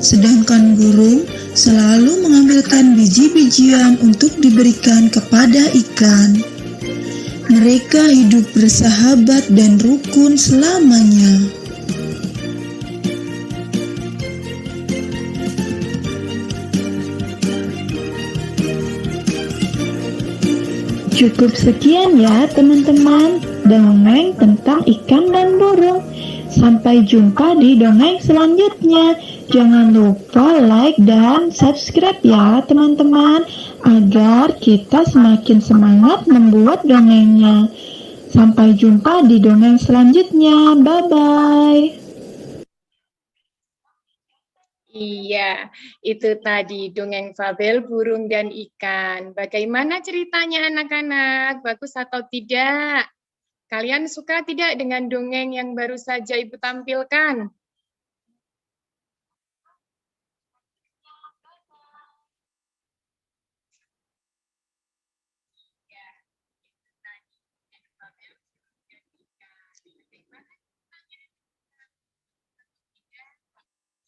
Sedangkan burung selalu mengambilkan biji-bijian untuk diberikan kepada ikan. Mereka hidup bersahabat dan rukun selamanya. Cukup sekian ya teman-teman, dongeng tentang ikan dan burung. Sampai jumpa di dongeng selanjutnya. Jangan lupa like dan subscribe ya teman-teman, agar kita semakin semangat membuat dongengnya. Sampai jumpa di dongeng selanjutnya. Bye-bye. Iya, itu tadi dongeng fabel burung dan ikan. Bagaimana ceritanya anak-anak? Bagus atau tidak? Kalian suka tidak dengan dongeng yang baru saja Ibu tampilkan?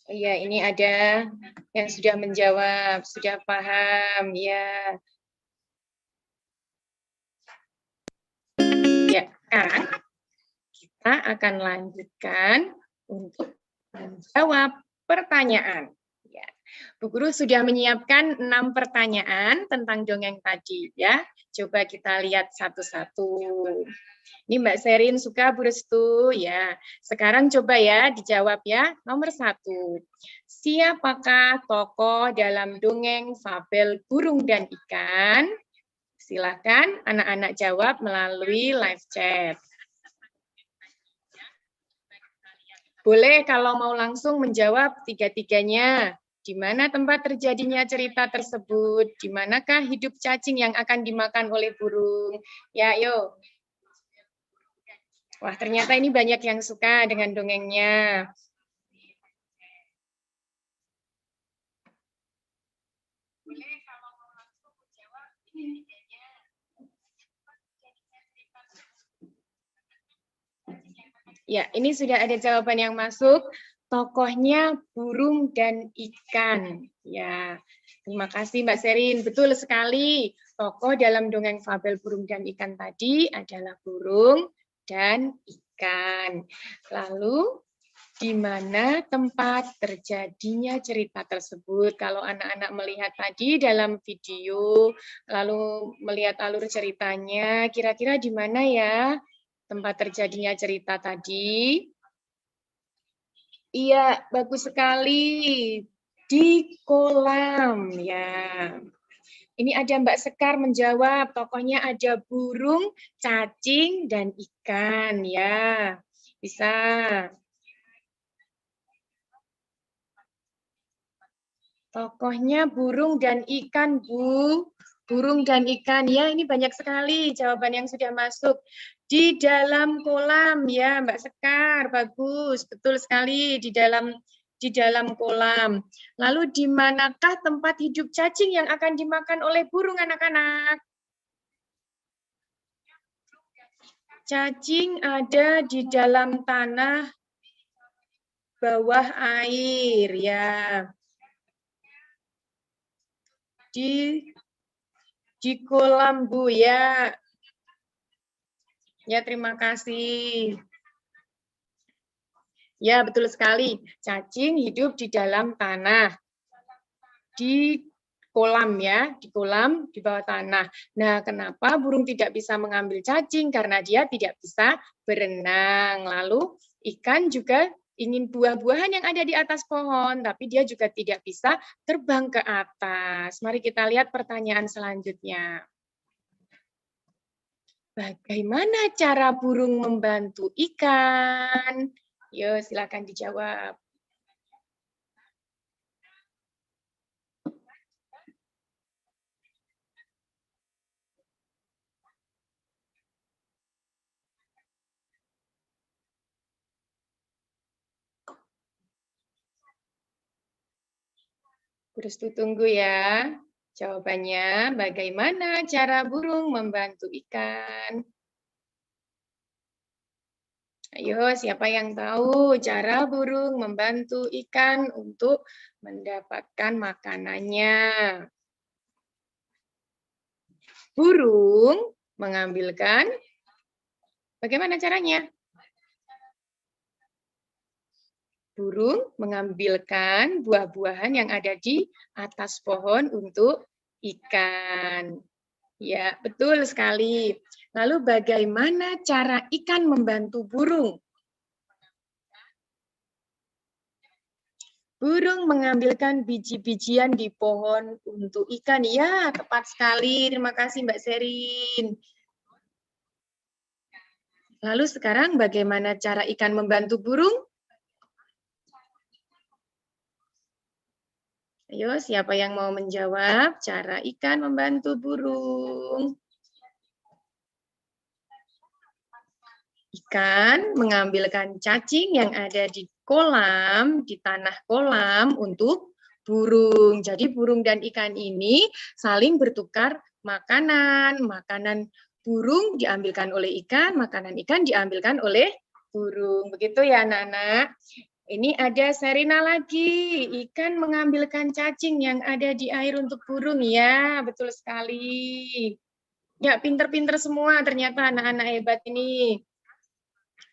Iya, ini ada yang sudah menjawab, sudah paham, ya. Ya, sekarang kita akan lanjutkan untuk menjawab pertanyaan. Ya, Bu Guru sudah menyiapkan 6 pertanyaan tentang dongeng tadi, ya. Coba kita lihat satu-satu. Ini Mbak Serin suka, Bu Restu, ya. Sekarang coba ya dijawab ya. Nomor 1. Siapakah tokoh dalam dongeng fabel burung dan ikan? Silakan anak-anak jawab melalui live chat. Boleh kalau mau langsung menjawab tiga-tiganya. Di mana tempat terjadinya cerita tersebut? Di manakah hidup cacing yang akan dimakan oleh burung? Ya, yuk. Wah, ternyata ini banyak yang suka dengan dongengnya. Ya, ini sudah ada jawaban yang masuk. Tokohnya burung dan ikan. Ya, terima kasih Mbak Serin. Betul sekali. Tokoh dalam dongeng fabel burung dan ikan tadi adalah burung dan ikan. Lalu, di mana tempat terjadinya cerita tersebut? Kalau anak-anak melihat tadi dalam video, lalu melihat alur ceritanya, kira-kira di mana ya tempat terjadinya cerita tadi? Iya, bagus sekali. Di kolam, ya. Ini ada Mbak Sekar menjawab, tokohnya ada burung, cacing, dan ikan, ya. Bisa. Tokohnya burung dan ikan, Bu. Burung dan ikan, ya ini banyak sekali jawaban yang sudah masuk. Di dalam kolam, ya Mbak Sekar, bagus, betul sekali di dalam kolam. Lalu di manakah tempat hidup cacing yang akan dimakan oleh burung anak-anak? Cacing ada di dalam tanah bawah air, ya. Di kolam, Bu, ya. Ya, terima kasih. Ya, betul sekali. Cacing hidup di dalam tanah. Di kolam ya, di kolam di bawah tanah. Nah, kenapa burung tidak bisa mengambil cacing? Karena dia tidak bisa berenang. Lalu ikan juga ingin buah-buahan yang ada di atas pohon, tapi dia juga tidak bisa terbang ke atas. Mari kita lihat pertanyaan selanjutnya. Bagaimana cara burung membantu ikan? Yuk, silakan dijawab. Bu Restu tunggu ya. Jawabannya, bagaimana cara burung membantu ikan? Ayo, siapa yang tahu cara burung membantu ikan untuk mendapatkan makanannya? Burung mengambilkan, bagaimana caranya? Burung mengambilkan buah-buahan yang ada di atas pohon untuk ikan. Ya, betul sekali. Lalu bagaimana cara ikan membantu burung? Burung mengambilkan biji-bijian di pohon untuk ikan. Ya, tepat sekali. Terima kasih Mbak Serin. Lalu sekarang bagaimana cara ikan membantu burung? Ayo, siapa yang mau menjawab cara ikan membantu burung? Ikan mengambilkan cacing yang ada di kolam, di tanah kolam untuk burung. Jadi burung dan ikan ini saling bertukar makanan. Makanan burung diambilkan oleh ikan, makanan ikan diambilkan oleh burung. Begitu ya anak-anak. Ini ada Serina lagi, ikan mengambilkan cacing yang ada di air untuk burung. Ya, betul sekali. Ya, pinter-pinter semua ternyata anak-anak hebat ini.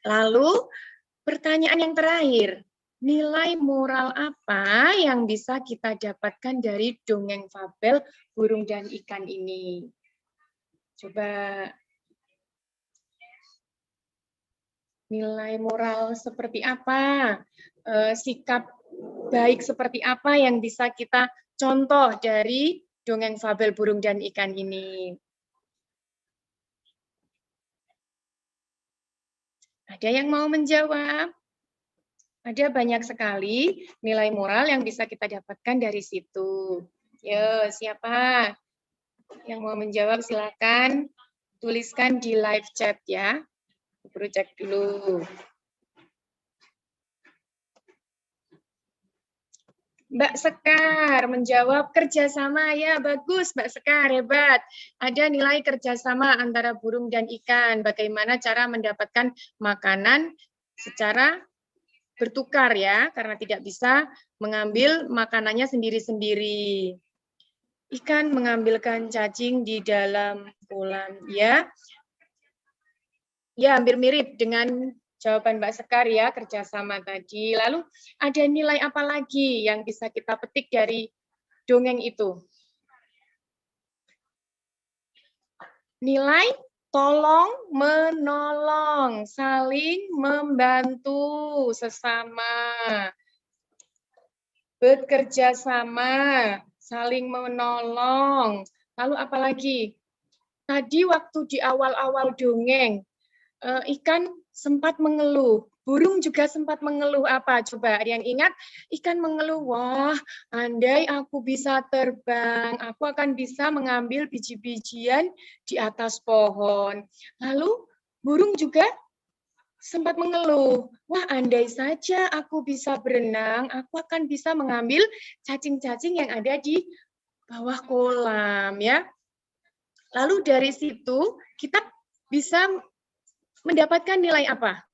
Lalu, pertanyaan yang terakhir. Nilai moral apa yang bisa kita dapatkan dari dongeng fabel burung dan ikan ini? Coba nilai moral seperti apa? Sikap baik seperti apa yang bisa kita contoh dari dongeng fabel burung dan ikan ini? Ada yang mau menjawab? Ada banyak sekali nilai moral yang bisa kita dapatkan dari situ. Yo, siapa yang mau menjawab? Silakan tuliskan di live chat ya. Perlu cek dulu. Mbak Sekar menjawab kerjasama. Ya, bagus Mbak Sekar, hebat. Ada nilai kerjasama antara burung dan ikan. Bagaimana cara mendapatkan makanan secara bertukar ya, karena tidak bisa mengambil makanannya sendiri-sendiri. Ikan mengambilkan cacing di dalam kolam ya. Ya, hampir mirip dengan jawaban Mbak Sekar ya, kerjasama tadi. Lalu ada nilai apa lagi yang bisa kita petik dari dongeng itu? Nilai tolong menolong, saling membantu sesama, bekerja sama, saling menolong. Lalu apa lagi? Tadi waktu di awal-awal dongeng, ikan sempat mengeluh, burung juga sempat mengeluh apa? Coba ada yang ingat? Ikan mengeluh, wah andai aku bisa terbang, aku akan bisa mengambil biji-bijian di atas pohon. Lalu burung juga sempat mengeluh, wah andai saja aku bisa berenang, aku akan bisa mengambil cacing-cacing yang ada di bawah kolam ya. Lalu dari situ kita bisa mendapatkan nilai apa?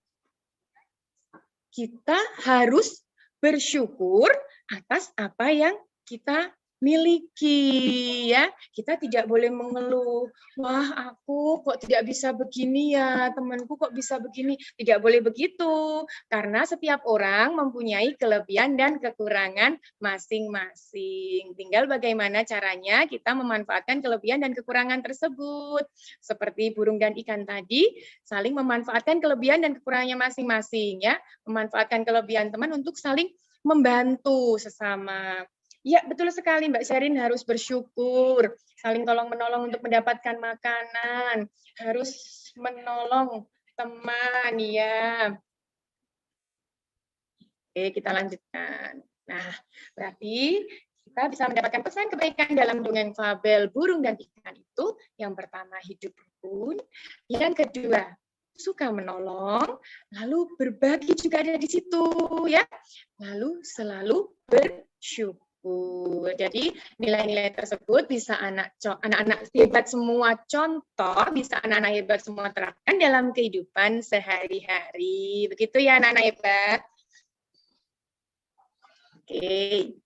Kita harus bersyukur atas apa yang kita miliki ya. Kita tidak boleh mengeluh, wah aku kok tidak bisa begini ya, temanku kok bisa begini. Tidak boleh begitu, karena setiap orang mempunyai kelebihan dan kekurangan masing-masing. Tinggal bagaimana caranya kita memanfaatkan kelebihan dan kekurangan tersebut. Seperti burung dan ikan tadi, saling memanfaatkan kelebihan dan kekurangannya masing-masing ya. Memanfaatkan kelebihan teman untuk saling membantu sesama. Ya, betul sekali Mbak Sherin, harus bersyukur, saling tolong-menolong untuk mendapatkan makanan, harus menolong teman ya. Oke, kita lanjutkan. Nah, berarti kita bisa mendapatkan pesan kebaikan dalam dongeng fabel burung dan ikan itu. Yang pertama, hidup rukun. Yang kedua, suka menolong. Lalu berbagi juga ada di situ ya. Lalu selalu bersyukur. buku. Jadi nilai-nilai tersebut bisa anak-anak hebat semua contoh, bisa anak-anak hebat semua terapkan dalam kehidupan sehari-hari. Begitu ya anak-anak hebat. Oke.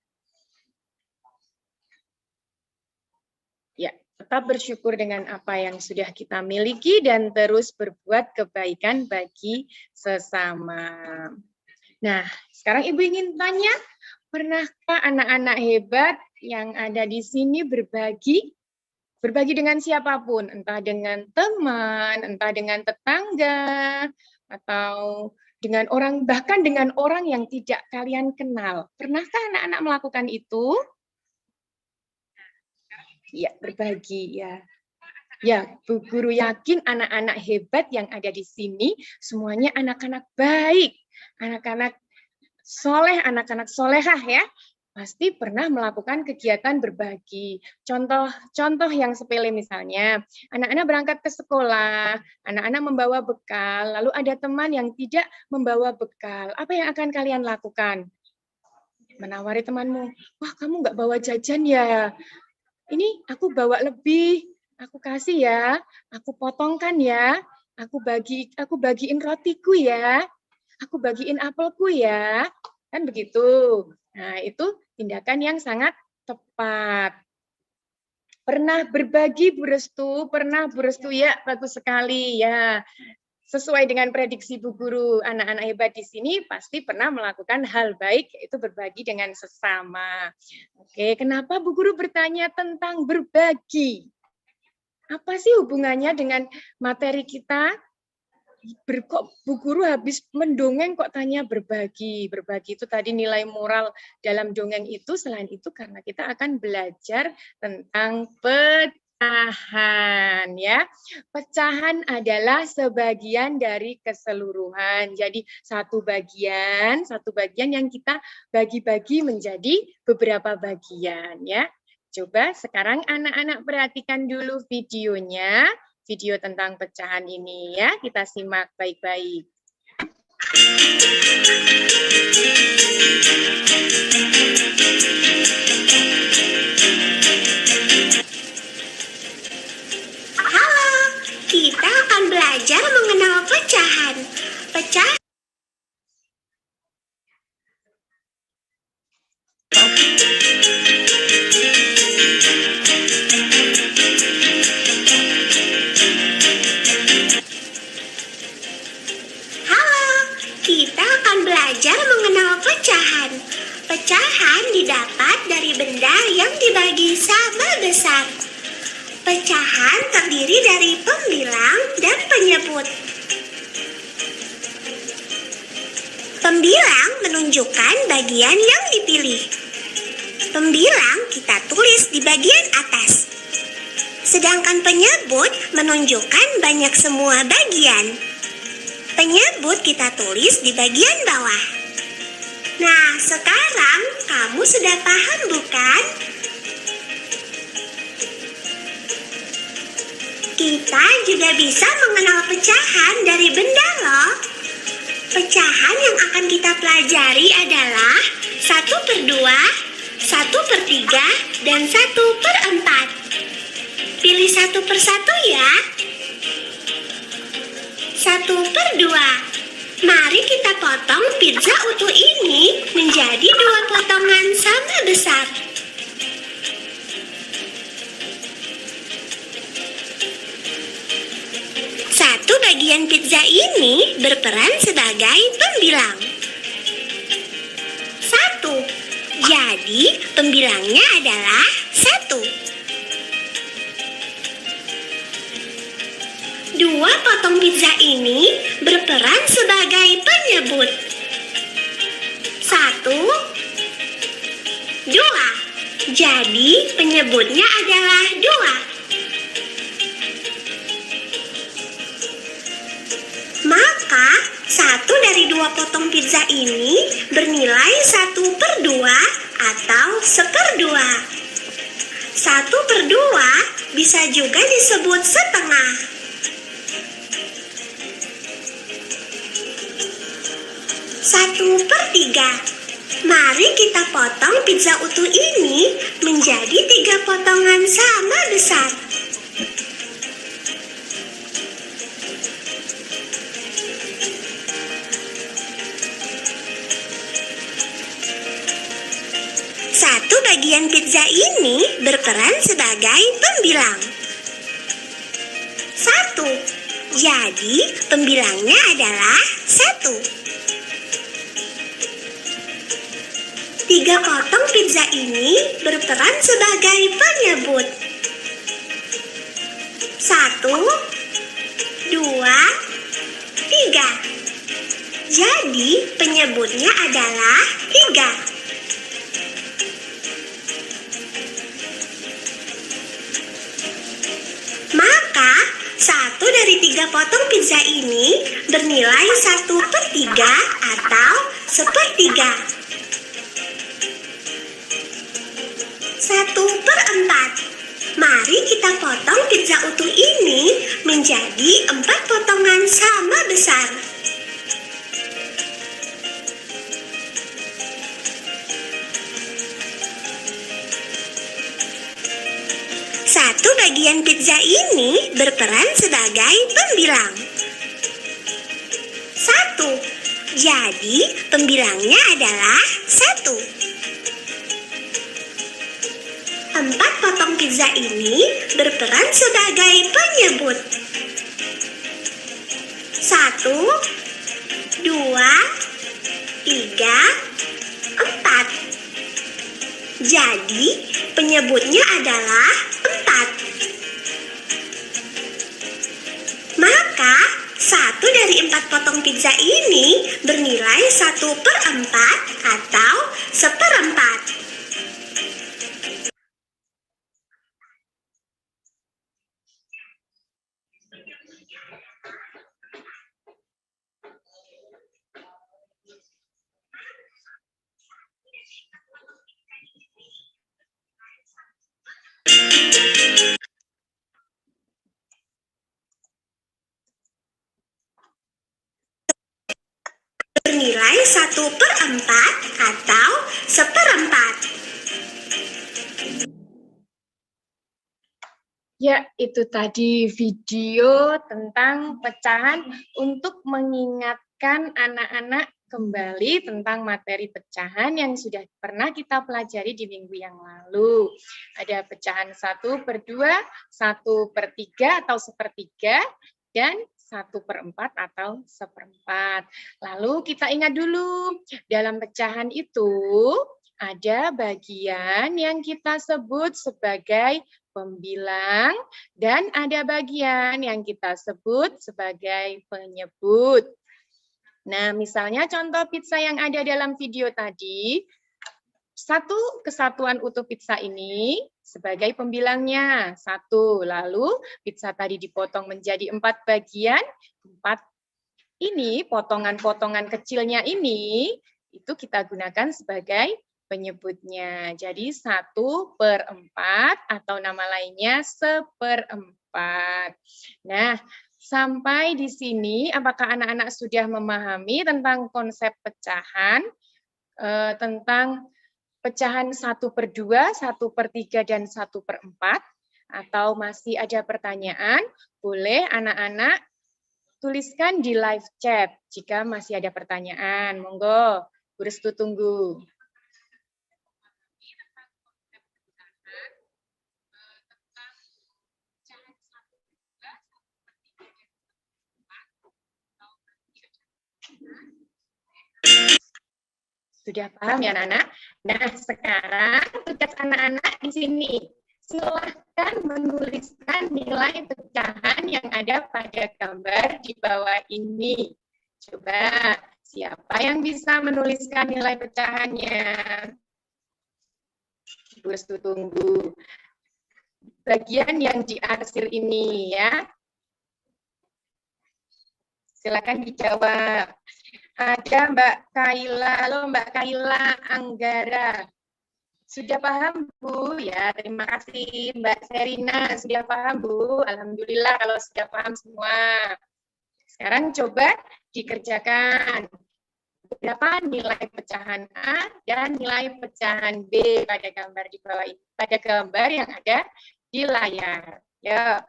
Ya, tetap bersyukur dengan apa yang sudah kita miliki dan terus berbuat kebaikan bagi sesama. Nah, sekarang Ibu ingin tanya, pernahkah anak-anak hebat yang ada di sini berbagi dengan siapapun, entah dengan teman, entah dengan tetangga, atau dengan orang, bahkan dengan orang yang tidak kalian kenal. Pernahkah anak-anak melakukan itu? Ya, berbagi ya. Ya, Bu Guru yakin anak-anak hebat yang ada di sini semuanya anak-anak baik, anak-anak soleh, anak-anak solehah ya. Pasti pernah melakukan kegiatan berbagi. Contoh yang sepele misalnya, anak-anak berangkat ke sekolah, anak-anak membawa bekal, lalu ada teman yang tidak membawa bekal. Apa yang akan kalian lakukan? Menawari temanmu, wah kamu nggak bawa jajan ya? Ini aku bawa lebih, aku kasih ya, aku potongkan ya, aku bagiin rotiku ya, aku bagiin apelku ya, kan begitu. Nah, itu tindakan yang sangat tepat. Pernah berbagi Bu Restu? Pernah Bu Restu ya, bagus sekali ya. Sesuai dengan prediksi Bu Guru, anak-anak hebat di sini pasti pernah melakukan hal baik, yaitu berbagi dengan sesama. Oke, kenapa Bu Guru bertanya tentang berbagi? Apa sih hubungannya dengan materi kita? Kok Bu Guru habis mendongeng kok tanya berbagi? Berbagi itu tadi nilai moral dalam dongeng itu, selain itu karena kita akan belajar tentang pecahan ya. Pecahan adalah sebagian dari keseluruhan. Jadi satu bagian yang kita bagi-bagi menjadi beberapa bagian ya. Coba sekarang anak-anak perhatikan dulu videonya, video tentang pecahan ini ya. Kita simak baik-baik. Kita akan belajar mengenal pecahan. Pecahan didapat dari benda yang dibagi sama besar. Pecahan terdiri dari pembilang dan penyebut. Pembilang menunjukkan bagian yang dipilih. Pembilang kita tulis di bagian atas. Sedangkan penyebut menunjukkan banyak semua bagian. Penyebut kita tulis di bagian bawah. Nah, sekarang kamu sudah paham bukan? Kita juga bisa mengenal pecahan dari benda loh. Pecahan yang akan kita pelajari adalah 1/2, 1/3, dan 1/4. Pilih 1/1 ya. 1/2. Mari kita potong pizza utuh ini menjadi 2 potongan sama besar. Satu bagian pizza ini berperan sebagai pembilang. 1. Jadi pembilangnya adalah 1. 2 potong pizza ini berperan sebagai penyebut. 1, 2. Jadi penyebutnya adalah 2. Maka 1 dari 2 potong pizza ini bernilai 1/2 atau 1/2. 1/2 bisa juga disebut setengah. 1/3 Mari kita potong pizza utuh ini menjadi 3 potongan sama besar. Satu bagian pizza ini berperan sebagai pembilang. 1. Jadi, pembilangnya adalah 1. 3 potong pizza ini berperan sebagai penyebut. 1, 2, 3. Jadi, penyebutnya adalah 3. Maka, 1 dari 3 potong pizza ini bernilai 1/3 atau 1/4. 1/4. Mari kita potong pizza utuh ini menjadi 4 potongan sama besar. Satu bagian pizza ini berperan sebagai pembilang. 1. Jadi, pembilangnya adalah 1. 4 potong pizza ini berperan sebagai penyebut. 1, 2, 3, 4. Jadi, penyebutnya adalah 4. Maka, 1 dari 4 potong pizza ini bernilai 1/4 atau 1/4. Bernilai 1/4 atau 1/4. Ya, itu tadi video tentang pecahan untuk mengingatkan anak-anak kembali tentang materi pecahan yang sudah pernah kita pelajari di minggu yang lalu. Ada pecahan 1/2, 1/3 atau 1/3, dan 1/4 atau 1/4. Lalu kita ingat dulu, dalam pecahan itu ada bagian yang kita sebut sebagai pembilang dan ada bagian yang kita sebut sebagai penyebut. Nah, misalnya contoh pizza yang ada dalam video tadi, 1 kesatuan utuh pizza ini sebagai pembilangnya 1. Lalu pizza tadi dipotong menjadi 4 bagian. 4 ini, potongan-potongan kecilnya ini, itu kita gunakan sebagai penyebutnya. Jadi 1/4 atau nama lainnya 1/4. Nah, sampai di sini apakah anak-anak sudah memahami tentang konsep pecahan, tentang pecahan 1/2, 1/3, dan 1/4? Atau masih ada pertanyaan? Boleh anak-anak tuliskan di live chat jika masih ada pertanyaan. Monggo, Bu Restu tunggu. Sudah paham ya anak-anak? Nah, sekarang tugas anak-anak di sini. Silahkan menuliskan nilai pecahan yang ada pada gambar di bawah ini. Coba, siapa yang bisa menuliskan nilai pecahannya? Bu Restu tunggu. Bagian yang diarsir ini ya. Silakan dijawab. Ada Mbak Kaila. Halo Mbak Kaila Anggara. Sudah paham Bu? Ya, terima kasih Mbak Serina. Sudah paham Bu? Alhamdulillah kalau sudah paham semua. Sekarang coba dikerjakan. berapa nilai pecahan A dan nilai pecahan B pada gambar di bawah ini, pada gambar yang ada di layar. Ya,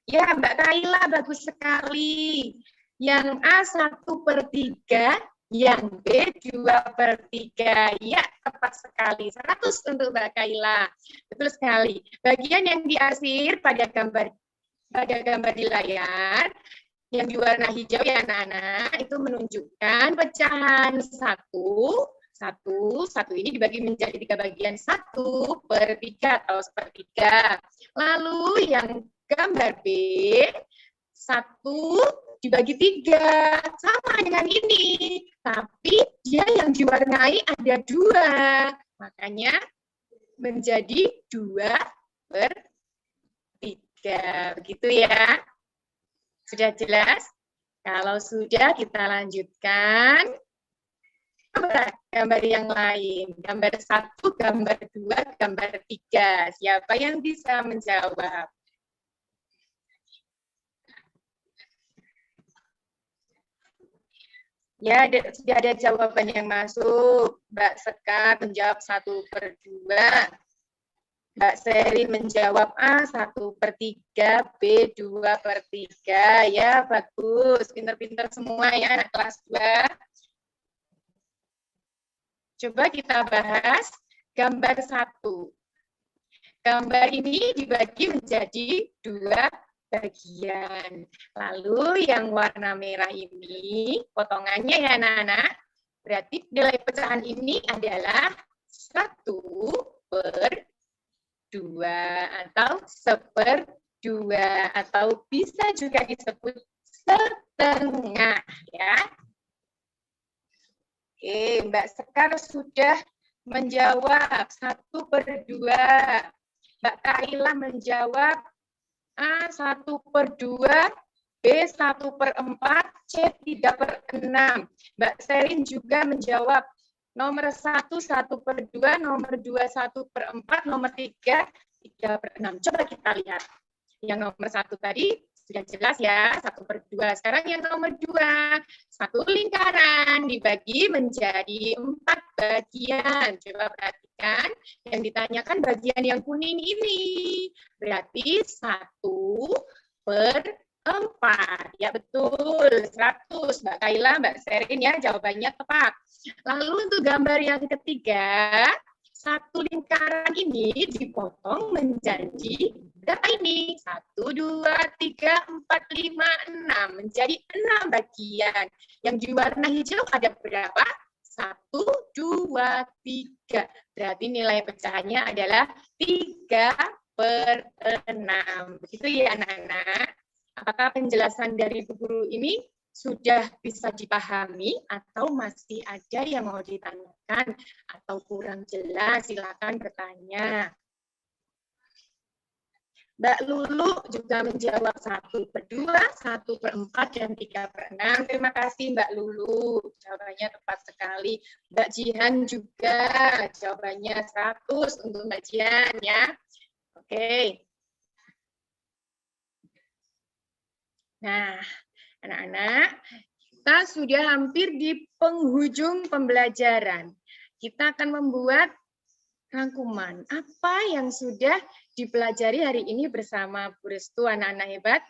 ya Mbak Kaila, bagus sekali. Yang A 1/3, yang B 2/3. Ya, tepat sekali. 100 untuk Mbak Kaila. Betul sekali. Bagian yang diarsir pada gambar di layar, yang diwarna hijau ya anak-anak, itu menunjukkan pecahan satu ini dibagi menjadi 3 bagian, 1/3 atau 1/3. Lalu yang gambar B, 1 dibagi 3, sama dengan ini, tapi dia yang diwarnai ada 2, makanya menjadi 2/3, begitu ya. Sudah jelas? Kalau sudah, kita lanjutkan gambar yang lain. Gambar 1, gambar 2, gambar 3. Siapa yang bisa menjawab? Ya, sudah ada jawaban yang masuk. Mbak Sekar menjawab 1/2. Mbak Seri menjawab A 1/3, B 2/3. Ya, bagus. Pinter-pinter semua ya anak kelas 2. Coba kita bahas gambar 1. Gambar ini dibagi menjadi 2 bagian. Lalu yang warna merah ini, potongannya ya anak-anak, berarti nilai pecahan ini adalah 1/2 atau 1/2 atau bisa juga disebut setengah ya. Oke, Mbak Sekar sudah menjawab 1/2. Mbak Kaila menjawab A 1/2, B 1/4, C 3/6. Mbak Serin juga menjawab nomor 1 1/2, nomor 2 1/4, nomor 3 3/6. Coba kita lihat. Yang nomor 1 tadi sudah jelas ya, 1/2. Sekarang yang nomor 2, 1 lingkaran dibagi menjadi 4 bagian. Coba perhatikan, yang ditanyakan bagian yang kuning ini. Berarti 1/4. Ya betul, 100. Mbak Kaila, Mbak Serin ya, jawabannya tepat. Lalu untuk gambar yang ketiga, 1 lingkaran ini dipotong menjadi berapa ini? 1, 2, 3, 4, 5, 6. Menjadi 6 bagian. Yang di warna hijau ada berapa? 1, 2, 3. Berarti nilai pecahannya adalah 3/6. Begitu ya anak-anak. Apakah penjelasan dari Bu Guru ini sudah bisa dipahami atau masih ada yang mau ditanyakan atau kurang jelas? Silakan bertanya. Mbak Lulu juga menjawab 1/2, 1/4, dan 3/6. Terima kasih Mbak Lulu, jawabannya tepat sekali. Mbak Jihan juga jawabannya 100 untuk Mbak Jihan ya. Oke. Nah, anak-anak, kita sudah hampir di penghujung pembelajaran. Kita akan membuat rangkuman apa yang sudah dipelajari hari ini bersama Bu Restu, anak-anak hebat.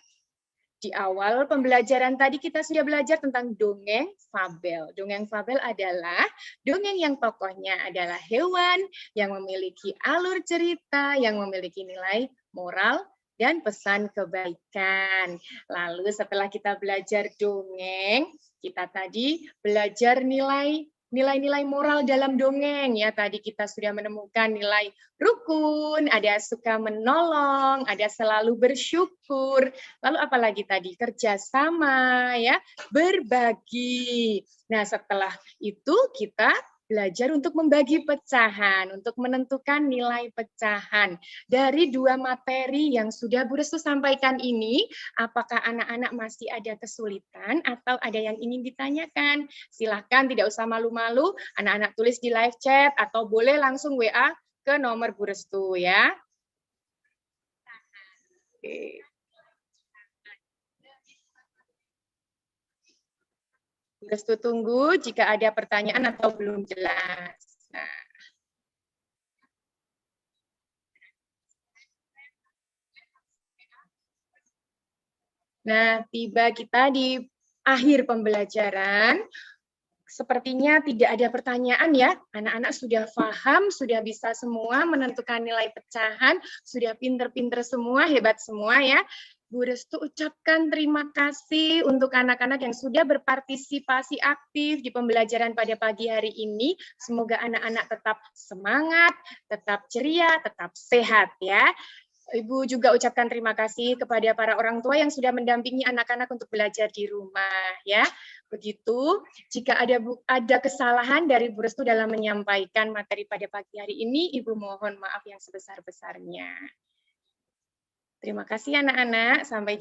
Di awal pembelajaran tadi kita sudah belajar tentang dongeng fabel. Dongeng fabel adalah dongeng yang tokohnya adalah hewan yang memiliki alur cerita, yang memiliki nilai moral dan pesan kebaikan. Lalu setelah kita belajar dongeng, kita tadi belajar nilai-nilai moral dalam dongeng ya. Tadi kita sudah menemukan nilai rukun, ada suka menolong, ada selalu bersyukur. Lalu apalagi tadi? Kerjasama ya, berbagi. Nah, setelah itu kita belajar untuk membagi pecahan, untuk menentukan nilai pecahan. Dari 2 materi yang sudah Bu Restu sampaikan ini, apakah anak-anak masih ada kesulitan atau ada yang ingin ditanyakan? Silahkan, tidak usah malu-malu, anak-anak tulis di live chat atau boleh langsung WA ke nomor Bu Restu ya. Oke. Bu Restu tunggu jika ada pertanyaan atau belum jelas. Nah, tiba kita di akhir pembelajaran. Sepertinya tidak ada pertanyaan ya. Anak-anak sudah paham, sudah bisa semua menentukan nilai pecahan, sudah pinter-pinter semua, hebat semua ya. Bu Restu ucapkan terima kasih untuk anak-anak yang sudah berpartisipasi aktif di pembelajaran pada pagi hari ini. Semoga anak-anak tetap semangat, tetap ceria, tetap sehat ya. Ibu juga ucapkan terima kasih kepada para orang tua yang sudah mendampingi anak-anak untuk belajar di rumah ya. Begitu, jika ada kesalahan dari Bu Restu dalam menyampaikan materi pada pagi hari ini, Ibu mohon maaf yang sebesar-besarnya. Terima kasih anak-anak, sampai